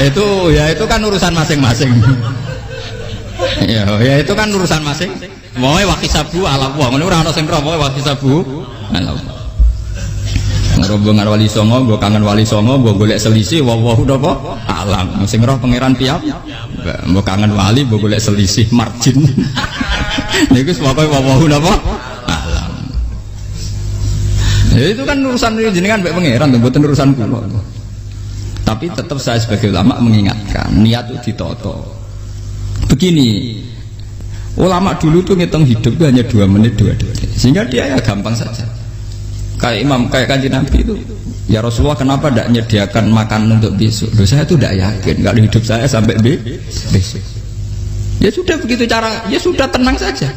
Itu kan urusan masing-masing. ya itu kan urusan masing. Moe wakisabu ala wong ngene ora ana sing roh moe wakisabu ala. Rombongan wali songo, mbok kangen wali songo, mbok golek selisih wawahu napa alam. Sing roh pangeran piyap. Mbok kangen wali, mbok golek selisih margin. Niku pokoke wawahu napa alam. Ya itu kan urusan jenengan mbek pangeran, mboten urusan kula. Tapi tetap saya sebagai ulama mengingatkan, niat itu ditoto. Begini, ulama dulu tuh ngitung hidup itu hanya 2 menit 2 detik, sehingga dia ya gampang saja. Kayak imam, kayak kanjeng Nabi itu, ya Rasulullah kenapa tidak menyediakan makan untuk besok? Loh, saya itu tidak yakin kalau hidup saya sampai besok. Ya sudah begitu cara, ya sudah tenang saja.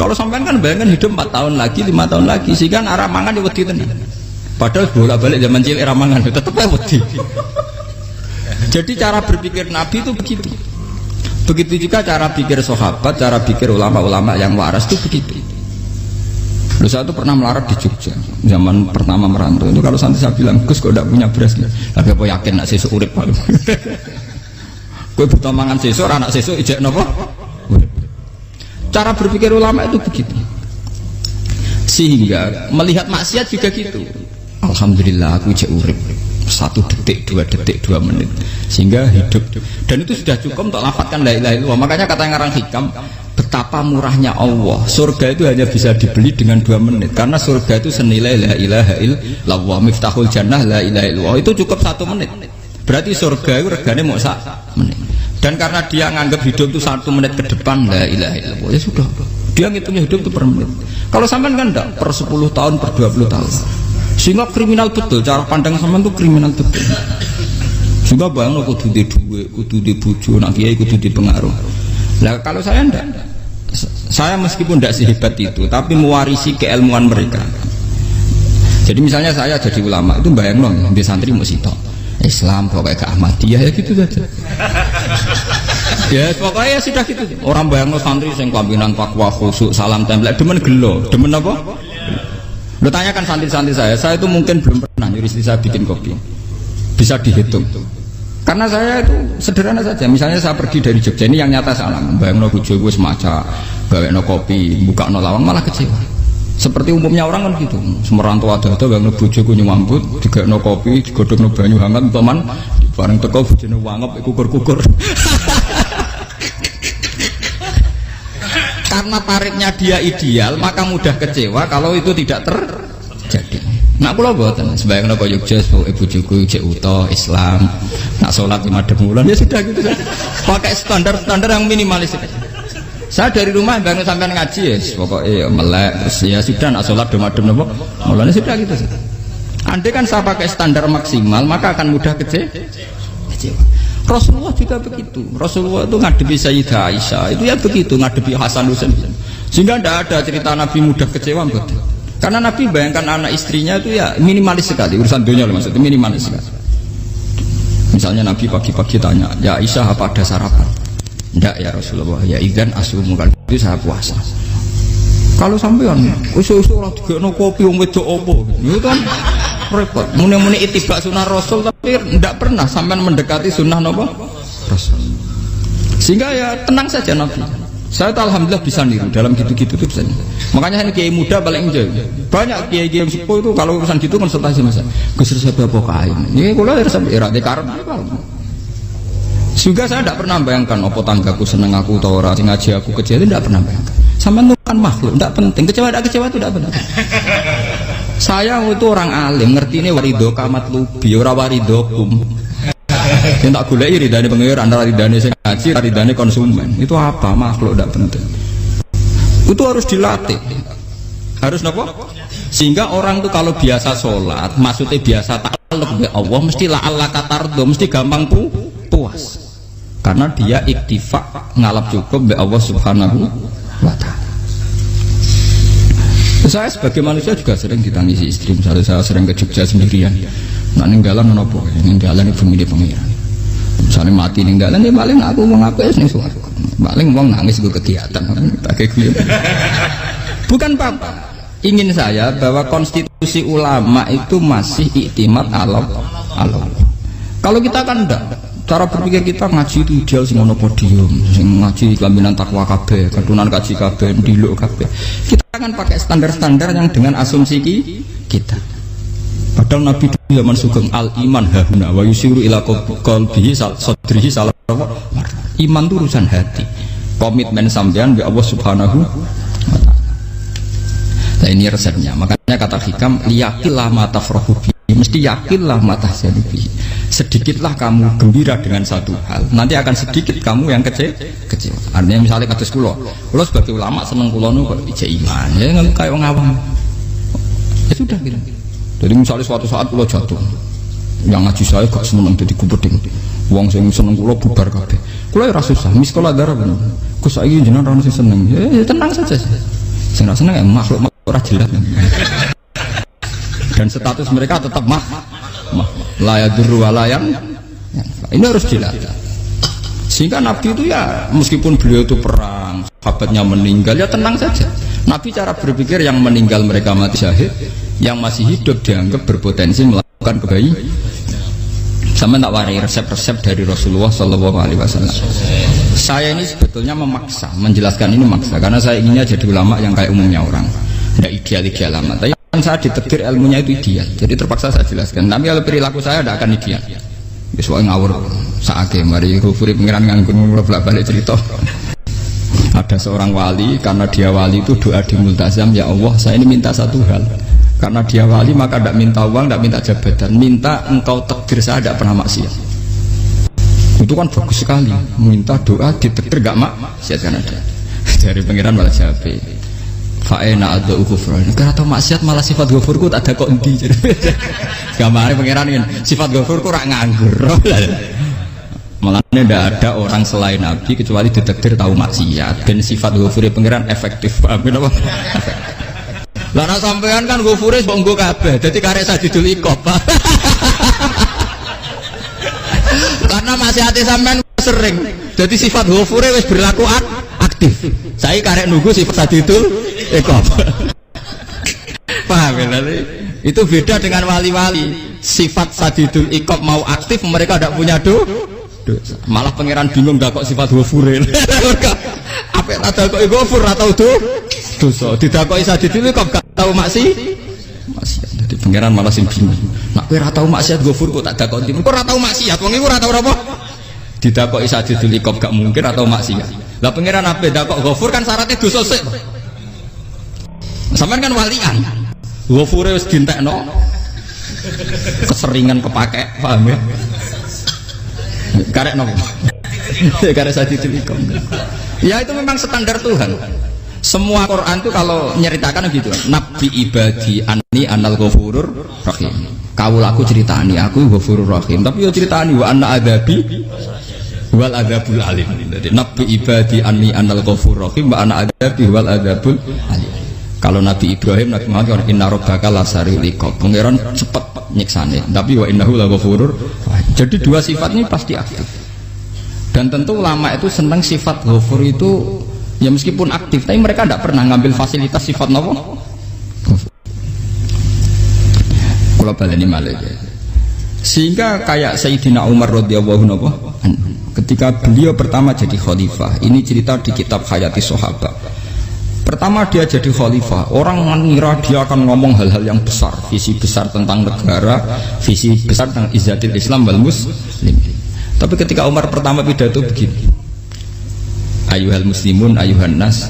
Kalau sampean kan bayangkan hidup 4 tahun lagi, 5 tahun lagi, sehingga arah mangan ya wedi tenan. Padahal bolak-balik zaman cilik arah mangan tetap ya wedi. Jadi cara berpikir Nabi itu begitu. Begitu juga cara pikir sahabat, cara pikir ulama-ulama yang waras itu begitu. Lalu saya itu pernah melarat di Jogja zaman pertama merantau itu, kalau santai saya bilang, Gus kok tidak punya beras nih, tapi apa yakin nak sesuk urip Pak? Gue butuh mangan sesuk, anak sesuk ijek nopo. Cara berpikir ulama itu begitu. Sehingga melihat maksiat juga gitu. Alhamdulillah aku ijek urip 1 detik, 2 detik, 2 menit, sehingga hidup. Dan itu sudah cukup untuk lafadzkan la ilaha illallah. Makanya kata yang ngarang hikam, betapa murahnya Allah. Surga itu hanya bisa dibeli dengan 2 menit, karena surga itu senilai la ilaha illallah, miftahul jannah la ilaha illallah. Itu cukup 1 menit. Berarti surga itu regane mau 1 menit. Dan karena dia nganggap hidup itu 1 menit ke depan la ilaha illallah, ya sudah. Dia ngitungnya hidup itu per menit. Kalau sampean kan enggak, per 10 tahun, per 20 tahun. Sehingga kriminal betul, cara pandang sampean itu kriminal betul. Sehingga bayang kudu di duwe, kudu di bojo, nak kiai kudu di pengaruh. Nah kalau saya enggak, saya meskipun tidak sehebat itu, tapi mewarisi keilmuan mereka. Jadi misalnya saya jadi ulama itu bayang dong, di santri musitok Islam pokoknya ke Ahmadiyah ya gitu saja. Ya pokoknya ya sudah gitu. Orang bayang santri yang kelambinan takwa khusyuk salam tempel, demen gelo, demen apa? Lo tanyakan santri-santri saya itu mungkin belum pernah nyuri saya bikin kopi, bisa dihitung. Karena saya itu sederhana saja. Misalnya saya pergi dari Jogja, ini yang nyata salah. Bayang no bujo gue semaca, bawa no kopi, buka no lawang malah kecewa. Seperti umumnya orang kan gitu. Semerantau ada bangun bojoku nyuambut, digekno kopi, digodhogno banyu hangat teman, bareng teko bojone wangep kukur-kukur. Karena tarifnya dia ideal, maka mudah kecewa kalau itu tidak terjadi. Nak kula mboten sembayang napa Yogya ibu bojoku cek uta Islam. Nak salat 5 bulan ya sudah gitu saja. Pakai standar-standar yang minimalis. Saya dari rumah bangun sampai ngaji ya, pokoknya melek terus ya sudah nak sholat domadem nopo, mulanya sudah gitu. Andai kan saya pakai standar maksimal maka akan mudah kecewa. Rasulullah juga begitu. Rasulullah itu ngadepi Sayyidah Aisyah itu ya begitu, ngadepi Hasan Husain. Sehingga tidak ada cerita Nabi mudah kecewa betul. Karena Nabi bayangkan anak istrinya itu ya minimalis sekali urusan dunia loh, maksudnya minimalis sekali. Misalnya Nabi pagi-pagi tanya, ya Aisyah apa ada sarapan? Enggak ya Rasulullah, ya idzan asumu kan itu saya puasa. Kalau sampean usul-usul ora digekno kopi wong wedok opo itu kan repot. Muni-muni itibak sunnah Rasul tapi enggak pernah sampean mendekati sunnah napa Rasul. Sehingga ya tenang saja Nabi. Saya tuh alhamdulillah bisa niru dalam gitu-gitu tuh bisa. Makanya ini kiai muda paling enjoy. Banyak kiai-kiai yang sepuh itu kalau urusan gitu konsultasi Mas. Gus resep apa kae. Ini kula resep era dekarep. Juga saya tidak pernah bayangkan apa tanggaku seneng aku atau orang ngaji aku kecewa itu tidak pernah bayangkan. Sama itu kan makhluk, tidak penting. Kecewa tidak kecewa itu tidak penting. Saya itu orang alim, ngerti ini warido kamat lubi, ora warido kum. Yang tak gulai ridane pengeran, antara ridane sing ngaji, ridane konsumen. Itu apa? Makhluk tidak penting. Itu harus dilatih. Harus apa? Sehingga orang itu kalau biasa sholat, maksudnya biasa takluk be Allah, mesti la Allah katardo, mesti gampang puas. Karena dia iktifak ngalap cukup be Allah Subhanahu wa ta'ala. Saya sebagai manusia juga sering ditangisi istri. Misalnya saya sering ke Jogja sendirian, nak ninggalan nopo, ninggalan ibu milih pengiran. Misalnya mati ninggalan, ya paling aku mau ngapain nih suara, paling mau nangis gue kegiatan, pakai gue. Bukan apa-apa. Ingin saya bahwa konstitusi ulama itu masih iktimat Allah. Kalau kita kan enggak. Cara berpikir kita ngaji itu ideal sing ono podium, sing ngaji kelaminan takwa kabeh, ketunan kaji kabeh, ndiluk kabeh. Kita akan pakai standar-standar yang dengan asumsi kita. Padahal Nabi zaman sugeng al iman hahuna wa yusiru ila qalbihi sadrihi salah. Iman itu urusan hati. Komitmen sampean be Allah Subhanahu wa taala. Nah ini resepnya. Makanya kata hikam liyaqillah ma tafrahu bi. Mesti yakinlah mata selipi. Sedikitlah kamu gembira dengan satu hal, nanti akan sedikit kamu yang kecewa. Artinya misalnya kados kula sebagai ulama seneng kula nu kok ijek iman, ya nggak kayak orang awam. Ya sudah gitu. Jadi misalnya suatu saat kula jatuh, yang ngaji saya gak seneng jadi kubeding. Wong sing seneng kula bubar kabeh. Kula ya ora susah, miskola darah bener. Gus saiki jenengan ora sing seneng. Ya tenang saja. Sing ora seneng ya makhluk ora jelas. Dan status mereka tetap layadurru walayan. Ini harus dilatih. Sehingga Nabi itu ya meskipun beliau itu perang, sahabatnya meninggal ya tenang saja. Nabi cara berpikir yang meninggal mereka mati syahid, yang masih hidup dianggap berpotensi melakukan kebaikan. Sama tak warai resep-resep dari Rasulullah SAW. Saya ini sebetulnya memaksa, menjelaskan ini maksa karena saya inginnya jadi ulama yang kayak umumnya orang, tidak ideal amat. Tapi saya ditegir ilmunya itu ideal, jadi terpaksa saya jelaskan. Tapi kalau perilaku saya tidak akan ideal. Soalnya ngawur saake mari Ghafuri pengiran nganggung bolak-balik cerita. Ada seorang wali, karena dia wali itu doa di multazam, ya Allah saya ini minta satu hal. Karena dia wali maka tidak minta uang, tidak minta jabatan, minta engkau takdir saya tidak pernah maksiat. Itu kan bagus sekali, minta doa ditakdir gak maksiat kan ada. Dari pengiran malah jawab fa'ena ada ghufran. Karena tau maksiat malah sifat ghafurku tak ada kok endi. Gamane pangeran kan sifat ghafurku rak nganggur. Malah tidak ada orang selain Nabi kecuali ditakdir tahu maksiat. Dan sifat ghafure pangeran efektif. Paham apa? Lah nek sampean kan ghafure mbok nggo kabeh. Dadi karek sadidul iqab. Karena maksiate sampean sering. Jadi sifat ghafure wis berlaku aktif. Saya karek nunggu sifat sadidul iqab. Paham ya? Itu beda dengan wali-wali. Sifat sadidul iqab mau aktif, mereka tidak punya dosa. Malah pangeran bingung gak kok sifat ghafure. Apa ada kok ghafur atau dosa. Didakoki sadidil kok gak tau maksiat. Dadi pangeran malah sing bingung. Nek kowe ora tau maksiat Ghafur kok tak dakoki. Kok ora tau maksiat, wong iku ora tau apa? Didakoki sadidil kok gak mungkin atau maksiat. Lah pangeran ape dakok Ghafur kan syaratnya dosa sik. Sampeyan kan walian. Ghafure wis dientekno. Keseringan kepake, paham ya? Karek nopo? Karek sadidil kok. Ya itu memang standar Tuhan. Semua Quran itu kalau nyeritakan gitu, Nabi ibadi anni anal ghafurur rahim. Kaulaku ceritani aku ghafurur rahim, tapi yo ceritani wa anna adabi wal adabul alim. Jadi Nabi ibadi anni anal ghafurur rahim wa anna adabi wal adabul alim. Kalau Nabi Ibrahim, Nabi Muhammad inna rabbaka lasariul iqab. Pangeran cepat nyiksane, tapi wa innahu laghafurur rahim. Jadi dua sifat ini pasti aktif. Dan tentu ulama itu senang sifat ghafur itu ya meskipun aktif, tapi mereka tidak pernah ngambil fasilitas sifat nopo. Kalau baleni malih. Sehingga kayak Sayyidina Umar radhiyallahu anhu ketika beliau pertama jadi khalifah, ini cerita di kitab Hayati Sahabat. Pertama dia jadi khalifah, orang mengira dia akan ngomong hal-hal yang besar, visi besar tentang negara, visi besar tentang izzatil Islam wal muslim. Tapi ketika Umar pertama pidato begini, ayuhal muslimun ayuhan nas,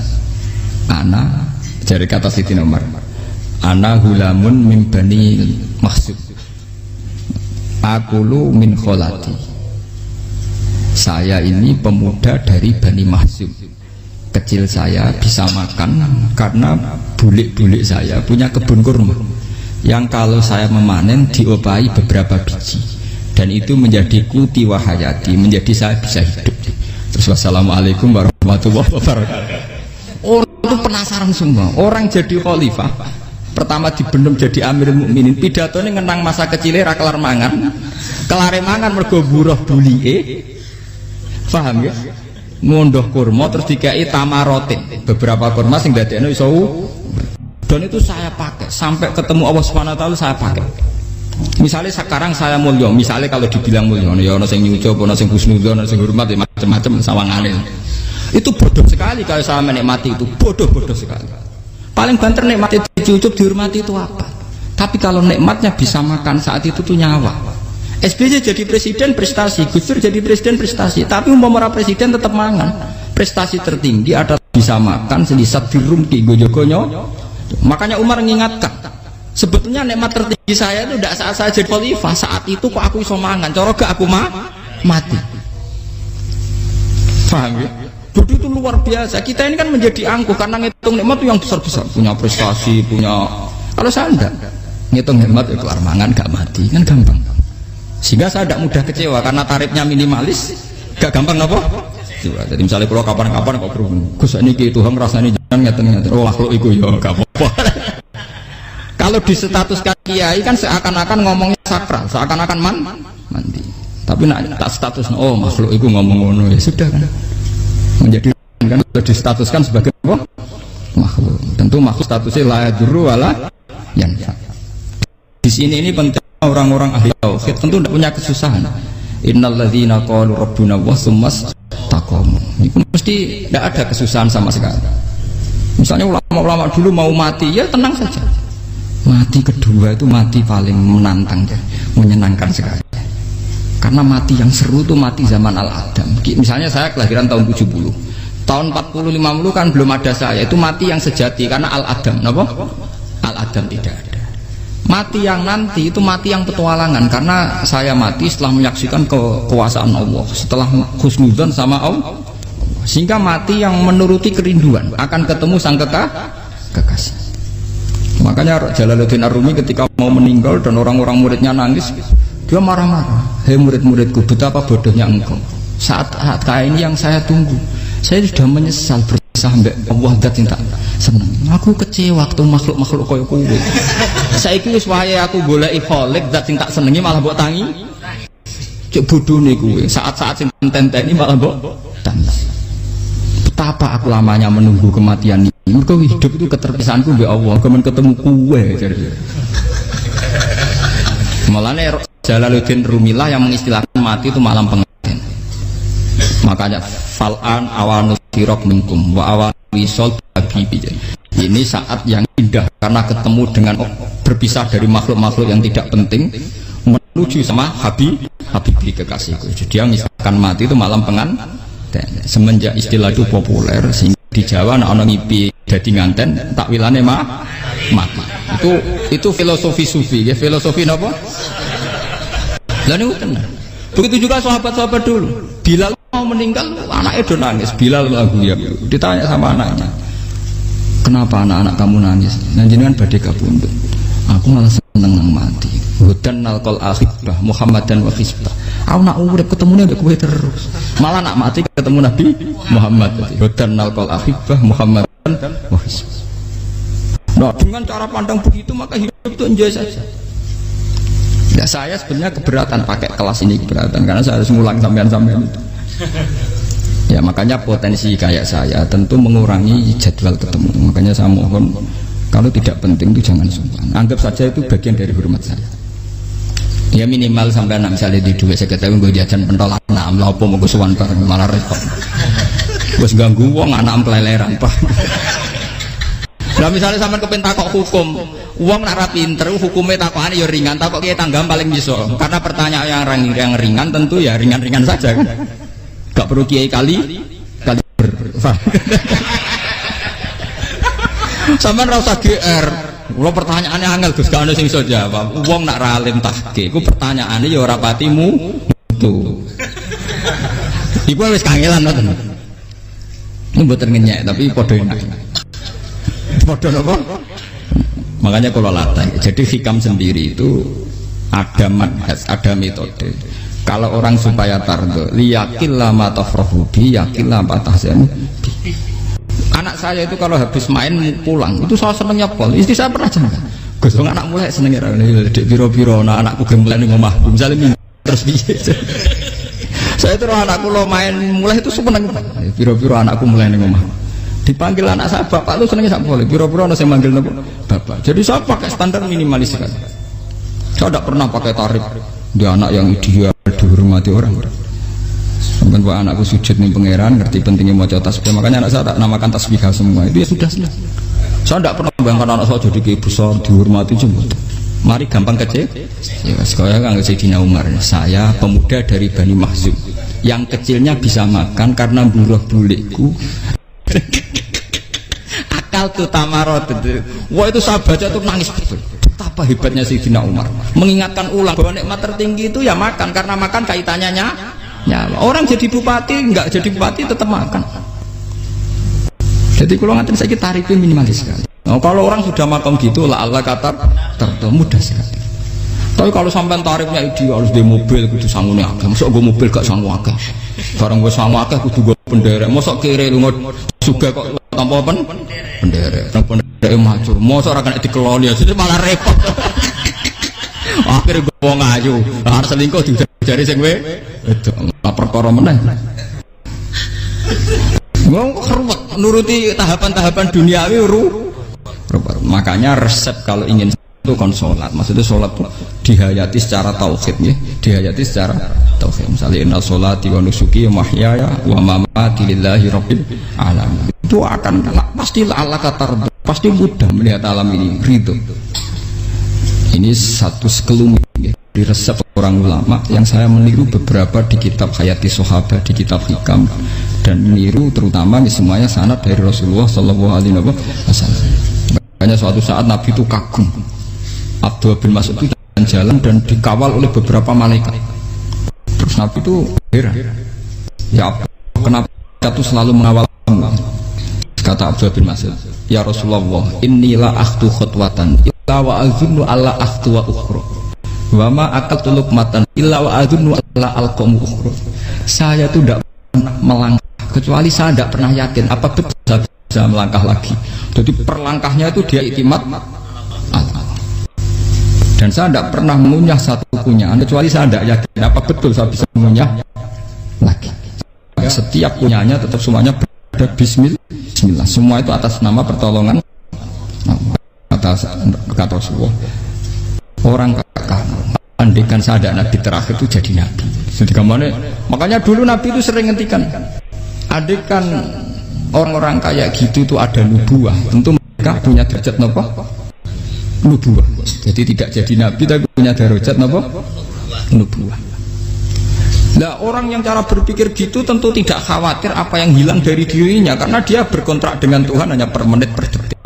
ana dari kata Sayyidina Umar, ana hulamun min bani Mahsub, akulu min kholati. Saya ini pemuda dari Bani Mahsub. Kecil saya bisa makan karena bulik-bulik saya punya kebun kurma yang kalau saya memanen diopahi beberapa biji, dan itu menjadi kuti wahayati, menjadi saya bisa hidup. Terus wassalamualaikum warahmatullahi wabarakatuh. Orang itu penasaran semua. Orang jadi khalifah pertama dibendem jadi amirul mukminin, pidatonya ngenang masa kecilnya ra kelar mangan, kelare mangan mergo buruh bulike, paham ya? Ngondoh kurma terus dikai tamarotin, beberapa kurma sing dadekno iso, dan itu saya pakai sampai ketemu Allah Subhanahu wa taala. Saya pakai misalnya sekarang saya mulya, misalnya kalau dibilang mulya ya ono sing nyucup, ono sing husnudzon, ono sing hormat, ya macam-macam sawangane. Itu bodoh sekali kalau saya menikmati itu, bodoh sekali. Paling banter nikmati dicucup, dihormati itu apa? Tapi kalau nikmatnya bisa makan saat itu tuh nyawa. SBY jadi presiden prestasi, Gus Dur jadi presiden prestasi, tapi umpama presiden tetap mangan. Prestasi tertinggi adalah bisa makan selisat dirumki gojogonyo. Makanya Umar mengingatkan, sebetulnya nikmat tertinggi saya itu tidak saat saya jadi khalifah, saat itu kok aku iso mangan, cara gak aku mati. Paham ya? Bodoh itu luar biasa. Kita ini kan menjadi angkuh karena ngitung nikmat itu yang besar-besar, punya prestasi, punya. Kalau saya enggak ngitung nikmat ya kelar mangan gak mati, kan gampang. Sehingga saya tidak mudah kecewa karena tarifnya minimalis, gak gampang apa? Jadi misalnya kalau kapan-kapan kok berhubung, Gus ini Tuhan rasanya jangan ngeten-ngeten, oh makhluk itu ya gak apa-apa. Kalau di status kiai kan seakan-akan ngomongnya sakral, seakan-akan mandi. Tapi nak tak status, oh makhluk itu ngomong-ngomong ya sudah kan, menjadi kan sudah distatuskan sebagai apa? Makhluk. Tentu makhluk statusnya la yadurru wala yanfa. Di sini ini penting. Orang-orang ahli tauhid tentu tidak punya kesusahan. Innalladzina qalu rabbuna wa tsummas taqamu. Itu mesti tidak ada kesusahan sama sekali. Misalnya ulama-ulama dulu mau mati, ya tenang saja. Mati kedua itu mati paling menantang, menyenangkan sekali. Karena mati yang seru itu mati zaman Al-Adam. Misalnya saya kelahiran tahun 70. Tahun 40-50 kan belum ada saya. Itu mati yang sejati karena Al-Adam. Kenapa? Al-Adam tidak ada. Mati yang nanti itu mati yang petualangan, karena saya mati setelah menyaksikan kekuasaan Allah, setelah husnudzon sama Allah, sehingga mati yang menuruti kerinduan akan ketemu sang kekasih. Makanya Jalaluddin Ar-Rumi ketika mau meninggal dan orang-orang muridnya nangis, dia marah-marah, hei murid-muridku, betapa bodohnya engkau. Saat kayak ini yang saya tunggu, saya sudah menyesal sampai Allah dat cinta seneng. Aku kecewa waktu makhluk-makhluk koyo kowe. Saiki wis wayahe aku goleki khalik dat sing tak senengi malah mbok tangi. Cek bodone kowe. Saat-saat sing tenteni malah mbok tangi. Betapa aku lamanya menunggu kematian ini. Mergo hidup itu keterpisahanku mbek Allah, kemen ketemu kowe. Malane Jalaluddin Rumilah yang mengistilahkan mati itu malam pengantin. Makanya fal'an awanu sirok minkum wa awanu wisol habibi. Ini saat yang indah karena ketemu dengan berpisah dari makhluk-makhluk yang tidak penting menuju sama Habib kekasihku. Jadi dia misalkan mati itu malam pengantin. Semenjak istilah itu populer sehingga di Jawa anak ngipi jadi nganten takwilane mati. Itu filosofi sufi ya, filosofi apa? Lah niku tenan. Begitu juga sahabat-sahabat dulu. Bilal mau meninggal, anaknya udah nangis. Bilal lagu ya. Ditanya sama anaknya, kenapa anak-anak kamu nangis? Nah jenengan badhe kabundut. Aku malah seneng nang mati. Hudan nalqal akhibah Muhammadan wa hizbah. Aku nak urip ketemune mbek kowe terus. Malah nak mati ketemu Nabi Muhammad. Hudan nalqal akhibah Muhammadan wa hizbah. Nah, dengan cara pandang begitu maka hidup itu enjoy saja. Ya saya sebenarnya keberatan pakai kelas ini, keberatan karena saya harus ngulang sampean-sampean itu. Ya makanya potensi kayak saya tentu mengurangi jadwal ketemu. Makanya saya mohon kalau tidak penting itu jangan sungkan. Anggap saja itu bagian dari hormat saya. Ya minimal sampai misalnya di duit saya ketahui gue jajan pentolan enam lah apa mau gue suwan bareng malah repot. Gue ganggu uang anak keleleran pak. Nah misalnya sampai kepen takok hukum, uang nak pinter, hukumnya takokane ya ringan, takok kiai tanggam paling bisa. Karena pertanyaan yang ringan tentu ya ringan-ringan saja kan. Gak perlu kiai kali sampai rasa GR. Kalau pertanyaannya angel Gus gak ada sing iso jawab. Uang nak ralim tahke, ku pertanyaannya ya ora patimu tuh. Ibu wis kangelan ngoten. Ini mboten ngenyek tapi padha enak. Bodoh apa? Makanya kalau latih. Jadi hikam sendiri itu ada manhaj, ada metode. Kalau orang supaya tardo, liyakil lama tafrohubi, yakil lama tahzanu. Anak saya itu kalau habis main pulang, itu saya senengnya pol. Istri saya pernah jangan. Gus, anak mulai senengnya dek biro-biro, nah anakku gemelen ngomah. Misalnya minggu terus biasa. Saya itu anakku lo main mulai itu seneng. Biro-biro anakku mulai ngomah. Dipanggil anak saya bapak lu senengnya sak boleh biro-biro ana sing manggil bapak. Jadi saya pakai standar minimalis sekali. Saya tidak pernah pakai tarif dia anak yang ideal dihormati orang. Sampai buat anakku sujud nih pangeran ngerti pentingnya mau tasbih, makanya anak saya tak namakan tasbih semua itu ya sudah. Saya tidak pernah bayangkan anak saya jadi kayak besar dihormati cuma. Mari gampang kecil. Ya sekolah kan Sayyidina Umar. Saya pemuda dari Bani Mahzum yang kecilnya bisa makan karena buruh bulikku. Akal tuh tamarot itu. Wah itu sahabat itu nangis betul. Betapa hebatnya Sayyidina Umar mengingatkan ulang bahwa nikmat tertinggi itu ya makan, karena makan kaitannya nyawa. Orang jadi bupati enggak jadi bupati tetap makan. Jadi kalau ngatain saya tarifnya minimalis sekali. Nah, kalau orang sudah makan gitu lah Allah kata mudah sekali. Tapi kalau sampai tarifnya ideal harus di mobil kudu sangune akeh. Mosok gue mobil gak sangu akeh. Barang gue sangu akeh kudu gue penderek. Mosok kere lunga juga kok tanpa penderek. Nang penderek maju. Mosok ora kena dikeloni jadi malah repot. Akhirnya gue wong ayu. Harus selingkuh dijari sing kowe. Itu perkara meneh. Wong keruwet nuruti tahapan-tahapan duniawi makanya resep kalau ingin itu kan sholat, maksudnya sholat dihayati secara tauhid ya, dihayati secara tauhid. Misalnya inna sholati wa nusuki wa mahyaya wa mamati lillahi rabbil alamin, itu akan pasti Allah kata pasti mudah melihat alam ini ridho. Ini satu sekelumit ya, di resep orang ulama yang saya meniru beberapa di kitab Hayati Sahabat, di kitab Hikam, dan meniru terutama semuanya sanad dari Rasulullah Shallallahu Alaihi Wasallam. Makanya suatu saat Nabi itu kagum. Abdullah bin Mas'ud itu jalan dan dikawal oleh beberapa malaikat. Terus Nabi itu heran. Ya kenapa itu selalu mengawal kamu? Kata Abdullah bin Mas'ud, ya Rasulullah, inilah akhtu khutwatan illa wa azunnu alla akhtu wa ukhra. Wa ma akaltu luqmatan illa wa azunnu alla alqamu ukhra. Saya itu tidak pernah melangkah kecuali saya tidak pernah yakin apa betul saya bisa melangkah lagi. Jadi perlangkahnya itu dia iktimat Allah. Dan saya tidak pernah mengunyah satu punyaan kecuali saya tidak yakin apa betul saya bisa mengunyah lagi. Setiap punyanya tetap semuanya ada bismillah. Semua itu atas nama pertolongan atas kata Rasulullah. Orang kakak andikan saya ada nabi terakhir itu jadi nabi. Jadi kemana? Makanya dulu nabi itu sering ngendikan, andikan orang-orang kayak gitu itu ada nubuah, tentu mereka punya derajat napa? Nubuwah. Jadi tidak jadi nabi tapi punya derajat napa? Nubuwah. Nah, orang yang cara berpikir gitu tentu tidak khawatir apa yang hilang dari dirinya karena dia berkontrak dengan Tuhan hanya per menit per detik.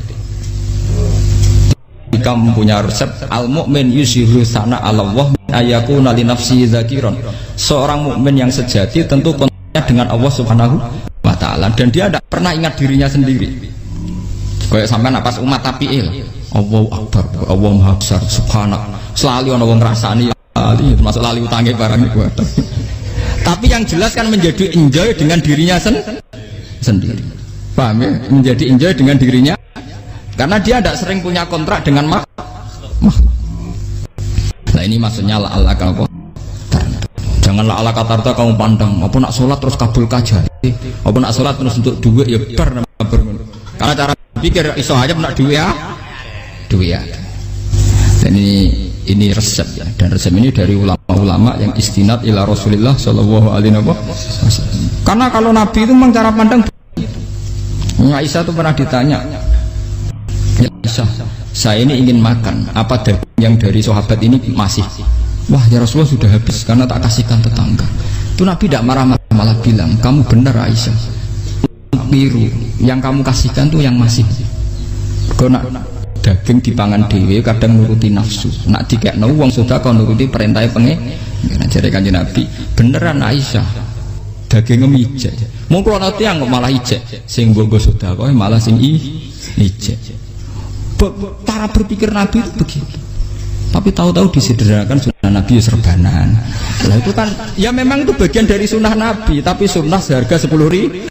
Jika mempunyai resep al-mu'min yusiru sana Allah ayakuna li nafsi dzakiran. Seorang mukmin yang sejati tentu kontaknya dengan Allah Subhanahu wa taala dan dia tidak pernah ingat dirinya sendiri. Kayak sampai napas umat tapiil. Allahu akbar, Allah maha besar, subhanallah. Selalu ana wong ngrasani masuk lali utange barang iku. Tapi yang jelas kan menjadi enjoy dengan dirinya sendiri. Paham ya? Menjadi enjoy dengan dirinya karena dia tidak sering punya kontrak dengan makhluk. Nah ini maksudnya la apa? Janganlah ala katarta kamu pandang. Apa nak sholat terus kabul kajari? Apa nak sholat terus untuk duit ya bar. Karena cara pikir iso aja nak duit ya. Dan ini resep ya, dan resep ini dari ulama-ulama yang istinad ila Rasulullah Shallallahu Alaihi Wasallam. Karena kalau Nabi itu memang cara pandang. Aisyah itu pernah ditanya, ya Aisyah, saya ini ingin makan, apa daging yang dari sahabat ini masih? Wah ya Rasulullah sudah habis karena tak kasihkan tetangga. Itu Nabi tidak marah-marah, malah bilang, kamu benar Aisyah, biru yang kamu kasihkan tuh yang masih. Karena daging dipangan dewe kadang nuruti nafsu, nak dikekno wong sedekah nuruti perintah pengen. Jare Kanjeng Nabi, beneran Aisyah daging ngijek. Mung kula tiyang kok malah ijek, sing mbok sedekah malah sing ijek. Cara berpikir Nabi itu begitu. Tapi tahu-tahu disederhanakan sunnah Nabi serbanan. Lah itu kan ya memang itu bagian dari sunnah Nabi, tapi sunnah seharga 10.000.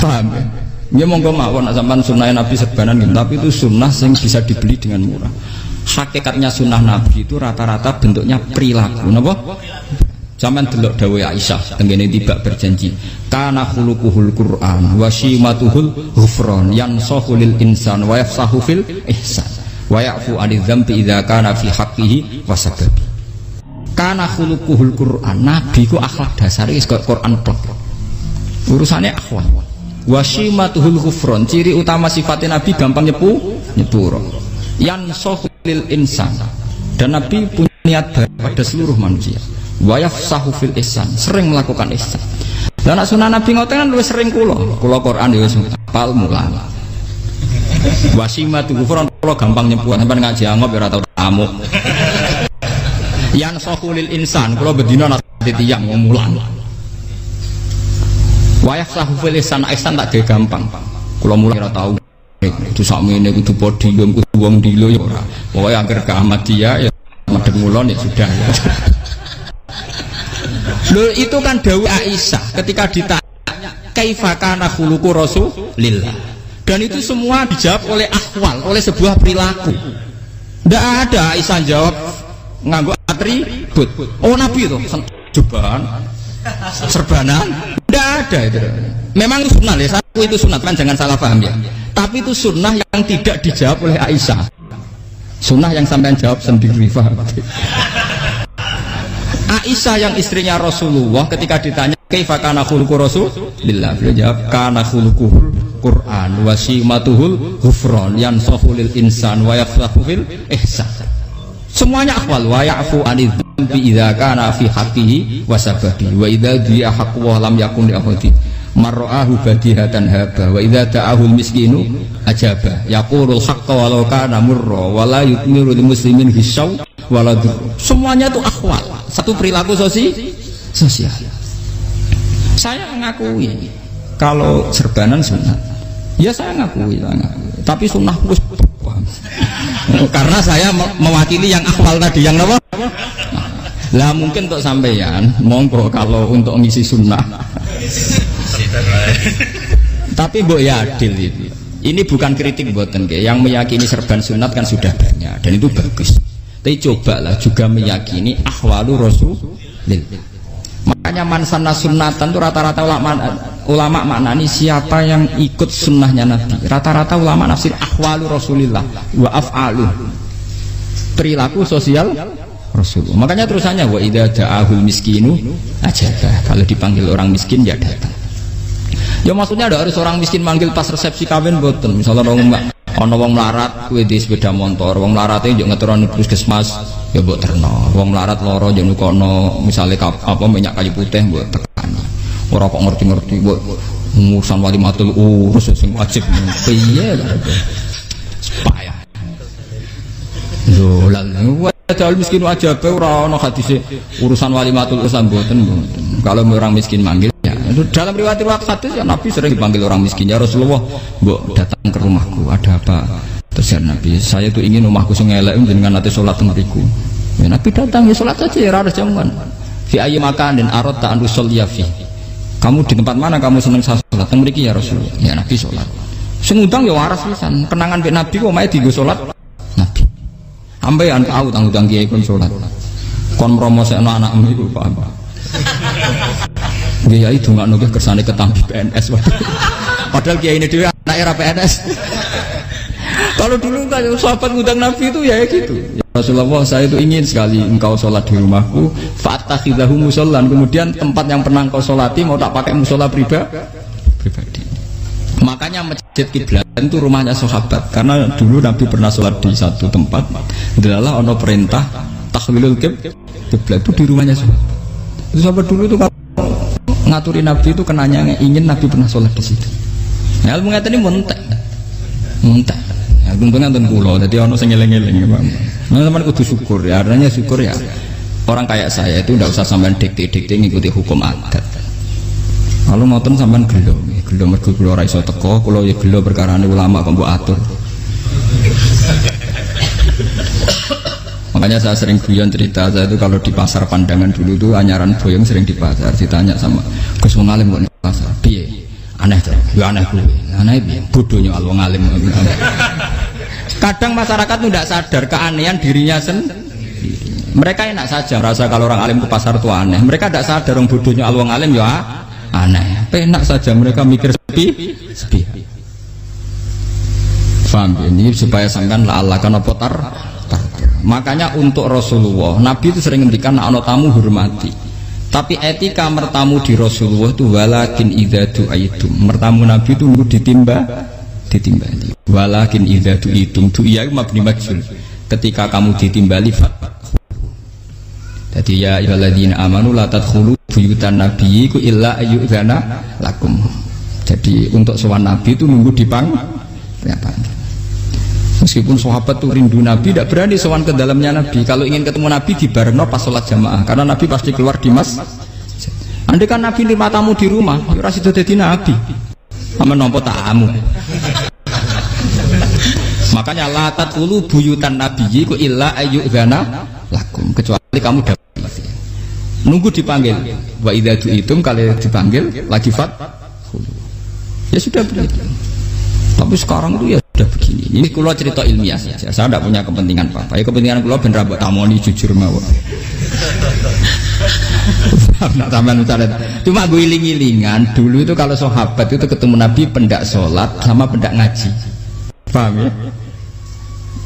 Paham ya? Ya monggo mawon sampean sunah Nabi serbanan gitu, tapi itu sunnah yang bisa dibeli dengan murah. Hakikatnya sunnah Nabi itu rata-rata bentuknya perilaku, napa? Sampean delok dawuh Aisyah tengene tiba berjanji, kana khuluquhul Qur'an wa shimatuhul ghufran yansahu lil insan wa yafsahu fil ihsan wa ya'fu 'anil dzambi idza kana fi haqqihi wa sababi. Kana khuluquhul Qur'an, Nabi ku akhlak dasare wis kaya Quran tok. Urusane akhwat. Wasimatuhul ghufron, ciri utama sifatnya Nabi gampang nyepuro. Yansohul insan, dan Nabi punya niat baik pada seluruh manusia. Wayafsahu fil ihsan, sering melakukan ihsan. Dan sunnah Nabi ngoten kan luwih sering kula Quran ya wis hafal mulang. Wasimatuhul ghufron kula gampang nyepuro, sampeyan ngaji angop ya ora tau amuk. Yansohul insan, kula bedina nate tiyang mulang. Wayah sahu filisan ihsan tak gawe gampang. Kula mulai ora tau. Itu sakmene kudu podium kudu wong dilo ya ora. Pokoke akhir ke Ahmadiyah ya madhep mulon ya sudah. Lho itu kan dawuh Aisyah ketika ditanya kaifa kana khuluqu Rasulillah. Dan itu semua dijawab oleh ahwal, oleh sebuah perilaku. Tidak ada Aisyah jawab nganggo atribut. Oh Nabi itu jubahan serbanan, tidak ada itu. Memang itu sunnah ya, satu itu sunnah kan, jangan salah paham ya. Tapi itu sunnah yang tidak dijawab oleh Aisyah, sunnah yang sampean jawab sendiri. Aisyah yang istrinya Rasulullah ketika ditanya kaifa kana khuluqu Rasulillah, beliau jawab kana khuluquhul Qur'an wa simatuhul ghufran yansahu lil insan wa yafsahu fil ihsan. Semuanya akhwal wa ya'fu 'anil dzambi idza kana fi haqqihi wa sababi wa idza di'a haqqu wa lam yakun li ahadi marra'ahu badihatan haba wa idza ta'ahul miskinu ajaba yaqulul haqqa walau kana murra wa la yutmiru lil muslimin hisaw wala dur. Semuanya itu akhwal, satu perilaku sosial. Saya mengakui kalau serbanan sunnah, ya saya ngakui. Tapi sunnah wis karena saya mewakili yang akhwal tadi, yang apa? Lah mungkin untuk sampeyan monggo kalau untuk ngisi sunnah. Tapi mbok ya adil itu. Ini bukan kritik mboten nggih. Yang meyakini serban sunat kan sudah banyak dan itu bagus. Tapi cobalah juga meyakini ahwalu Rasulillah. Makanya mansana sunnatan itu rata-rata ulama maknani siapa yang ikut sunnahnya Nabi. Rata-rata ulama nafsir ahwalu Rasulillah wa af'alu, perilaku sosial Rasulullah. Makanya terusannya wa idza da'ahul miskinu ajabah, kalau dipanggil orang miskin ya datang. Ya maksudnya ada harus orang miskin manggil pas resepsi kawin boten. Misalnya ono wong melarat kuwi di sepeda motor, wong melarate yo ngeturani puskesmas ya mbok terno. Wong melarat loro yo nukono misale apa minyak kayu putih mbok tekani. Ora kok ngerti-ngerti mbok urusan walimatul urus sing wajib piye lho. Payah. Lho lan padahal miskin wajib ora ono hadise urusan walimatul urus mboten. Kalau orang miskin manggil ya dalam riwayat hadis ya Nabi sering dipanggil orang miskin ya Rasulullah mbok datang ke rumahku ada apa terus ya Nabi saya tuh ingin rumahku sing elek jenengan nanti sholat mriku ya Nabi datang ya sholat saja ya harus jamuan fi ayyi makanin aradta an tusalli fi kamu di tempat mana kamu seneng sholat teng mriki ya Rasulullah ya Nabi sholat sing ngundang ya waras pisan kenangan mek Nabi kok mae dienggo sholat Nabi ambean tahu tanggung kiai kon sholat kon promosekno anakmu iku paham ya itu nggak nunggu kersane ketampi PNS padahal kiai ini dia anak era PNS kalau dulu kan sahabat ngundang Nabi itu ya gitu ya Rasulullah saya itu ingin sekali engkau sholat di rumahku fatakhidahu musollan kemudian tempat yang pernah engkau sholati mau tak pakai musola pribadi makanya masjid kiblat itu rumahnya sahabat karena dulu Nabi pernah sholat di satu tempat adalah ono perintah tahlilul kiblat itu di rumahnya sahabat. Sahabat dulu itu kalau ngaturi Nabi itu kenanya ingin Nabi pernah sholat di situ. Ya ilmu ngeten ini muntek. Ya untungnya enten kula dadi ana sing eling-eling, Pak. Nah, teman kudu syukur ya. Artinya syukur ya. Orang kayak saya itu ndak usah sampean dikte-dikte ngikuti hukum adat. Kalau ngoten sampean gelo mergo kula ora iso teko, kula ya gelo perkarane ulama kok mbok atur. Makanya saya sering guyon cerita saya itu kalau di pasar Pandangan dulu itu anyaran boyong sering di pasar ditanya sama Gus wong alim kok di pasar piye aneh tuh ya aneh kuwi aneh piye bodohnya wong alim kadang masyarakat itu tidak sadar keanehan dirinya sendiri mereka enak saja merasa kalau orang alim ke pasar itu aneh mereka tidak sadar orang bodohnya wong alim ya aneh enak saja mereka mikir sepi paham ini supaya sampean la'allakan apa tar makanya untuk Rasulullah Nabi itu sering ngendikan ana tamu hormati tapi etika mertamu di Rasulullah itu walakin idza du'aitum mertamu Nabi itu nunggu ditimbali walakin idza du'itum du'iya mabni majhul ketika kamu ditimbali jadi ya ayyuhalladzina amanu la tadkhulu buyutan nabiyyi illa ayyudzana lakum jadi untuk sowan Nabi itu nunggu dipanggil meskipun sahabat tuh rindu Nabi tidak berani sowan ke dalamnya Nabi kalau ingin ketemu Nabi di barengno pas sholat jamaah karena Nabi pasti keluar di andai kan Nabi lima tamu di rumah ora sido dadi Nabi sama nampa tamu makanya la tadkhulu buyutan nabiyyi illa ayyudzana lakum kecuali kamu dapat nunggu dipanggil wa idza du'itum kalau dipanggil lagi ya sudah begitu tapi sekarang itu ya sudah begini ini kalau cerita ilmiah saja saya tidak punya kepentingan apa-apa ya kepentingan kalau bener buat tamoni jujur mawon cuma gue iling-ilingan dulu itu kalau sahabat itu ketemu Nabi pendak sholat sama pendak ngaji paham ya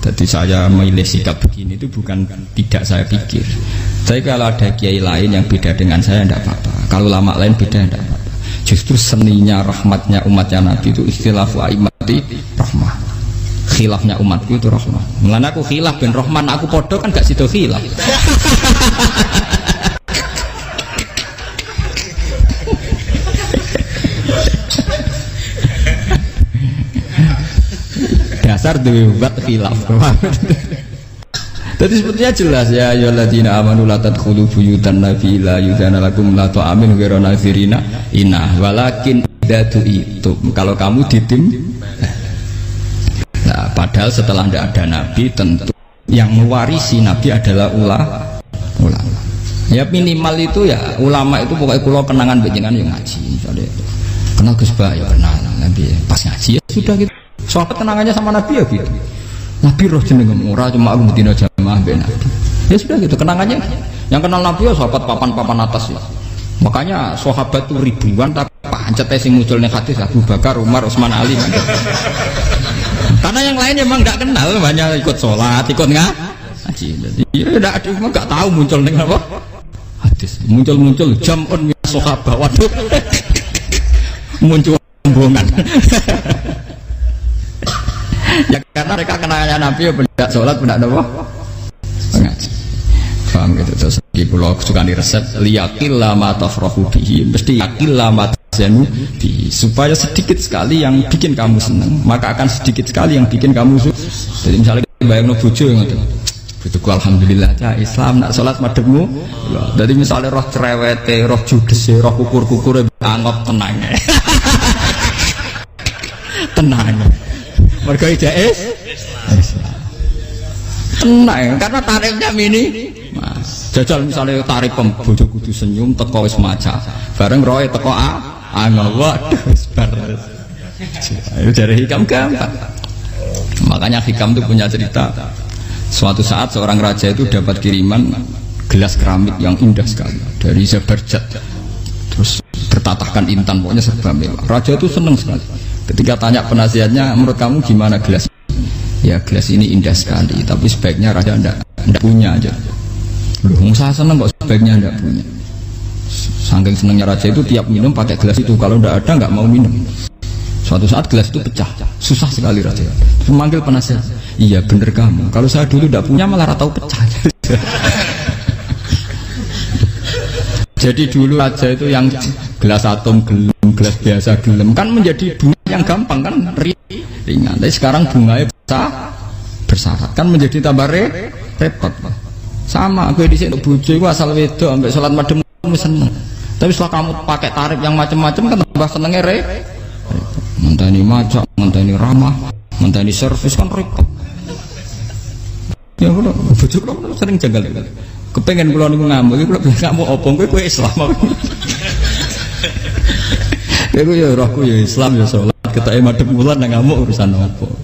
jadi saya memilih sikap begini itu bukan tidak saya pikir saya kalau ada kiai lain yang beda dengan saya tidak apa-apa kalau lama lain beda tidak apa-apa justru seninya rahmatnya umatnya Nabi itu istilah aimati rahmah khilafnya umatku itu rahmah mulanya aku khilaf ben rahman aku podo kan gak sido khilaf dasar debat khilaf jadi sebetulnya jelas ya ayyuhalladzina amanu la tadkhulu buyutan nabi la yudhana lakum la ta'amin ghairu nazirina inna walakin idza du'itum kalau kamu ditim nah padahal setelah tidak ada nabi tentu yang mewarisi nabi adalah ulama ya minimal itu ya ulama itu pokoknya kalau kenangan benjengan yang ngaji misalnya kenal Gus Ba ya kenal nabi pas ngaji ya sudah gitu sahabat kenangannya sama nabi ya gitu Nabi roh jenenge ora cuma aku betina jamaah ben Nabi. Ya sudah gitu kenangannya. Yang kenal Nabi ya sahabat papan-papan atas lah. Makanya sahabat itu ribuan tapi pancet sing muncul ning hadis Abu Bakar, Umar, Utsman, Ali. Karena yang lain memang enggak kenal, hanya ikut sholat, ikut ngaji. Jadi ya enggak tahu muncul ning apa? Hadis. Muncul-muncul jam'un min sahabat. Waduh. Muncul rombongan. Ya karena mereka kenalnya Nabi ya benda sholat benda apa? Pengaji. Paham gitu terus di pulau suka di resep liyakil lama tafrahu bihi mesti yakil lama tazanu bihi supaya sedikit sekali yang bikin kamu senang maka akan sedikit sekali yang bikin kamu jadi misalnya bayang no bojo ngoten bojoku alhamdulillah ya Islam nak sholat madhepmu jadi misalnya roh cerewete roh judese roh kukur-kukure angop tenang tenang mergo jais tenang karena tarifnya mini jajal misalnya tarif bojo kudu senyum teko wis maca bareng roe teko angel waduh wis bar ayo dari hikam gampang makanya hikam itu punya cerita suatu saat seorang raja itu dapat kiriman gelas keramik yang indah sekali dari Zabarjat terus bertatahkan intan pokoknya serba mewah raja itu senang sekali ketika tanya penasihatnya menurut kamu gimana gelas ya gelas ini indah sekali tapi sebaiknya raja ndak punya aja loh saya seneng kok sebaiknya ndak punya saking senengnya raja itu tiap minum pakai gelas itu kalau ndak ada nggak mau minum suatu saat gelas itu pecah susah sekali raja terus manggil penasihat iya bener kamu kalau saya dulu ndak punya malah tahu pecah jadi dulu raja itu yang gelas atom gelem gelas biasa gelem kan menjadi bunga yang gampang kan ringan tapi sekarang bunganya bersyarat kan menjadi tambah repot sama aku di sini bojo aku asal wedok sampai sholat madem seneng tapi setelah kamu pakai tarif yang macam-macam kan tambah senengnya mentani macam mentani ramah mentani servis kan repot ya udah bojo aku sering janggal kepengen kula niku ngamuk iki kula ngamuk opo kowe Islam aku ya rohku ya Islam ya sholat ketoke madhep kula nang ngamuk urusan opo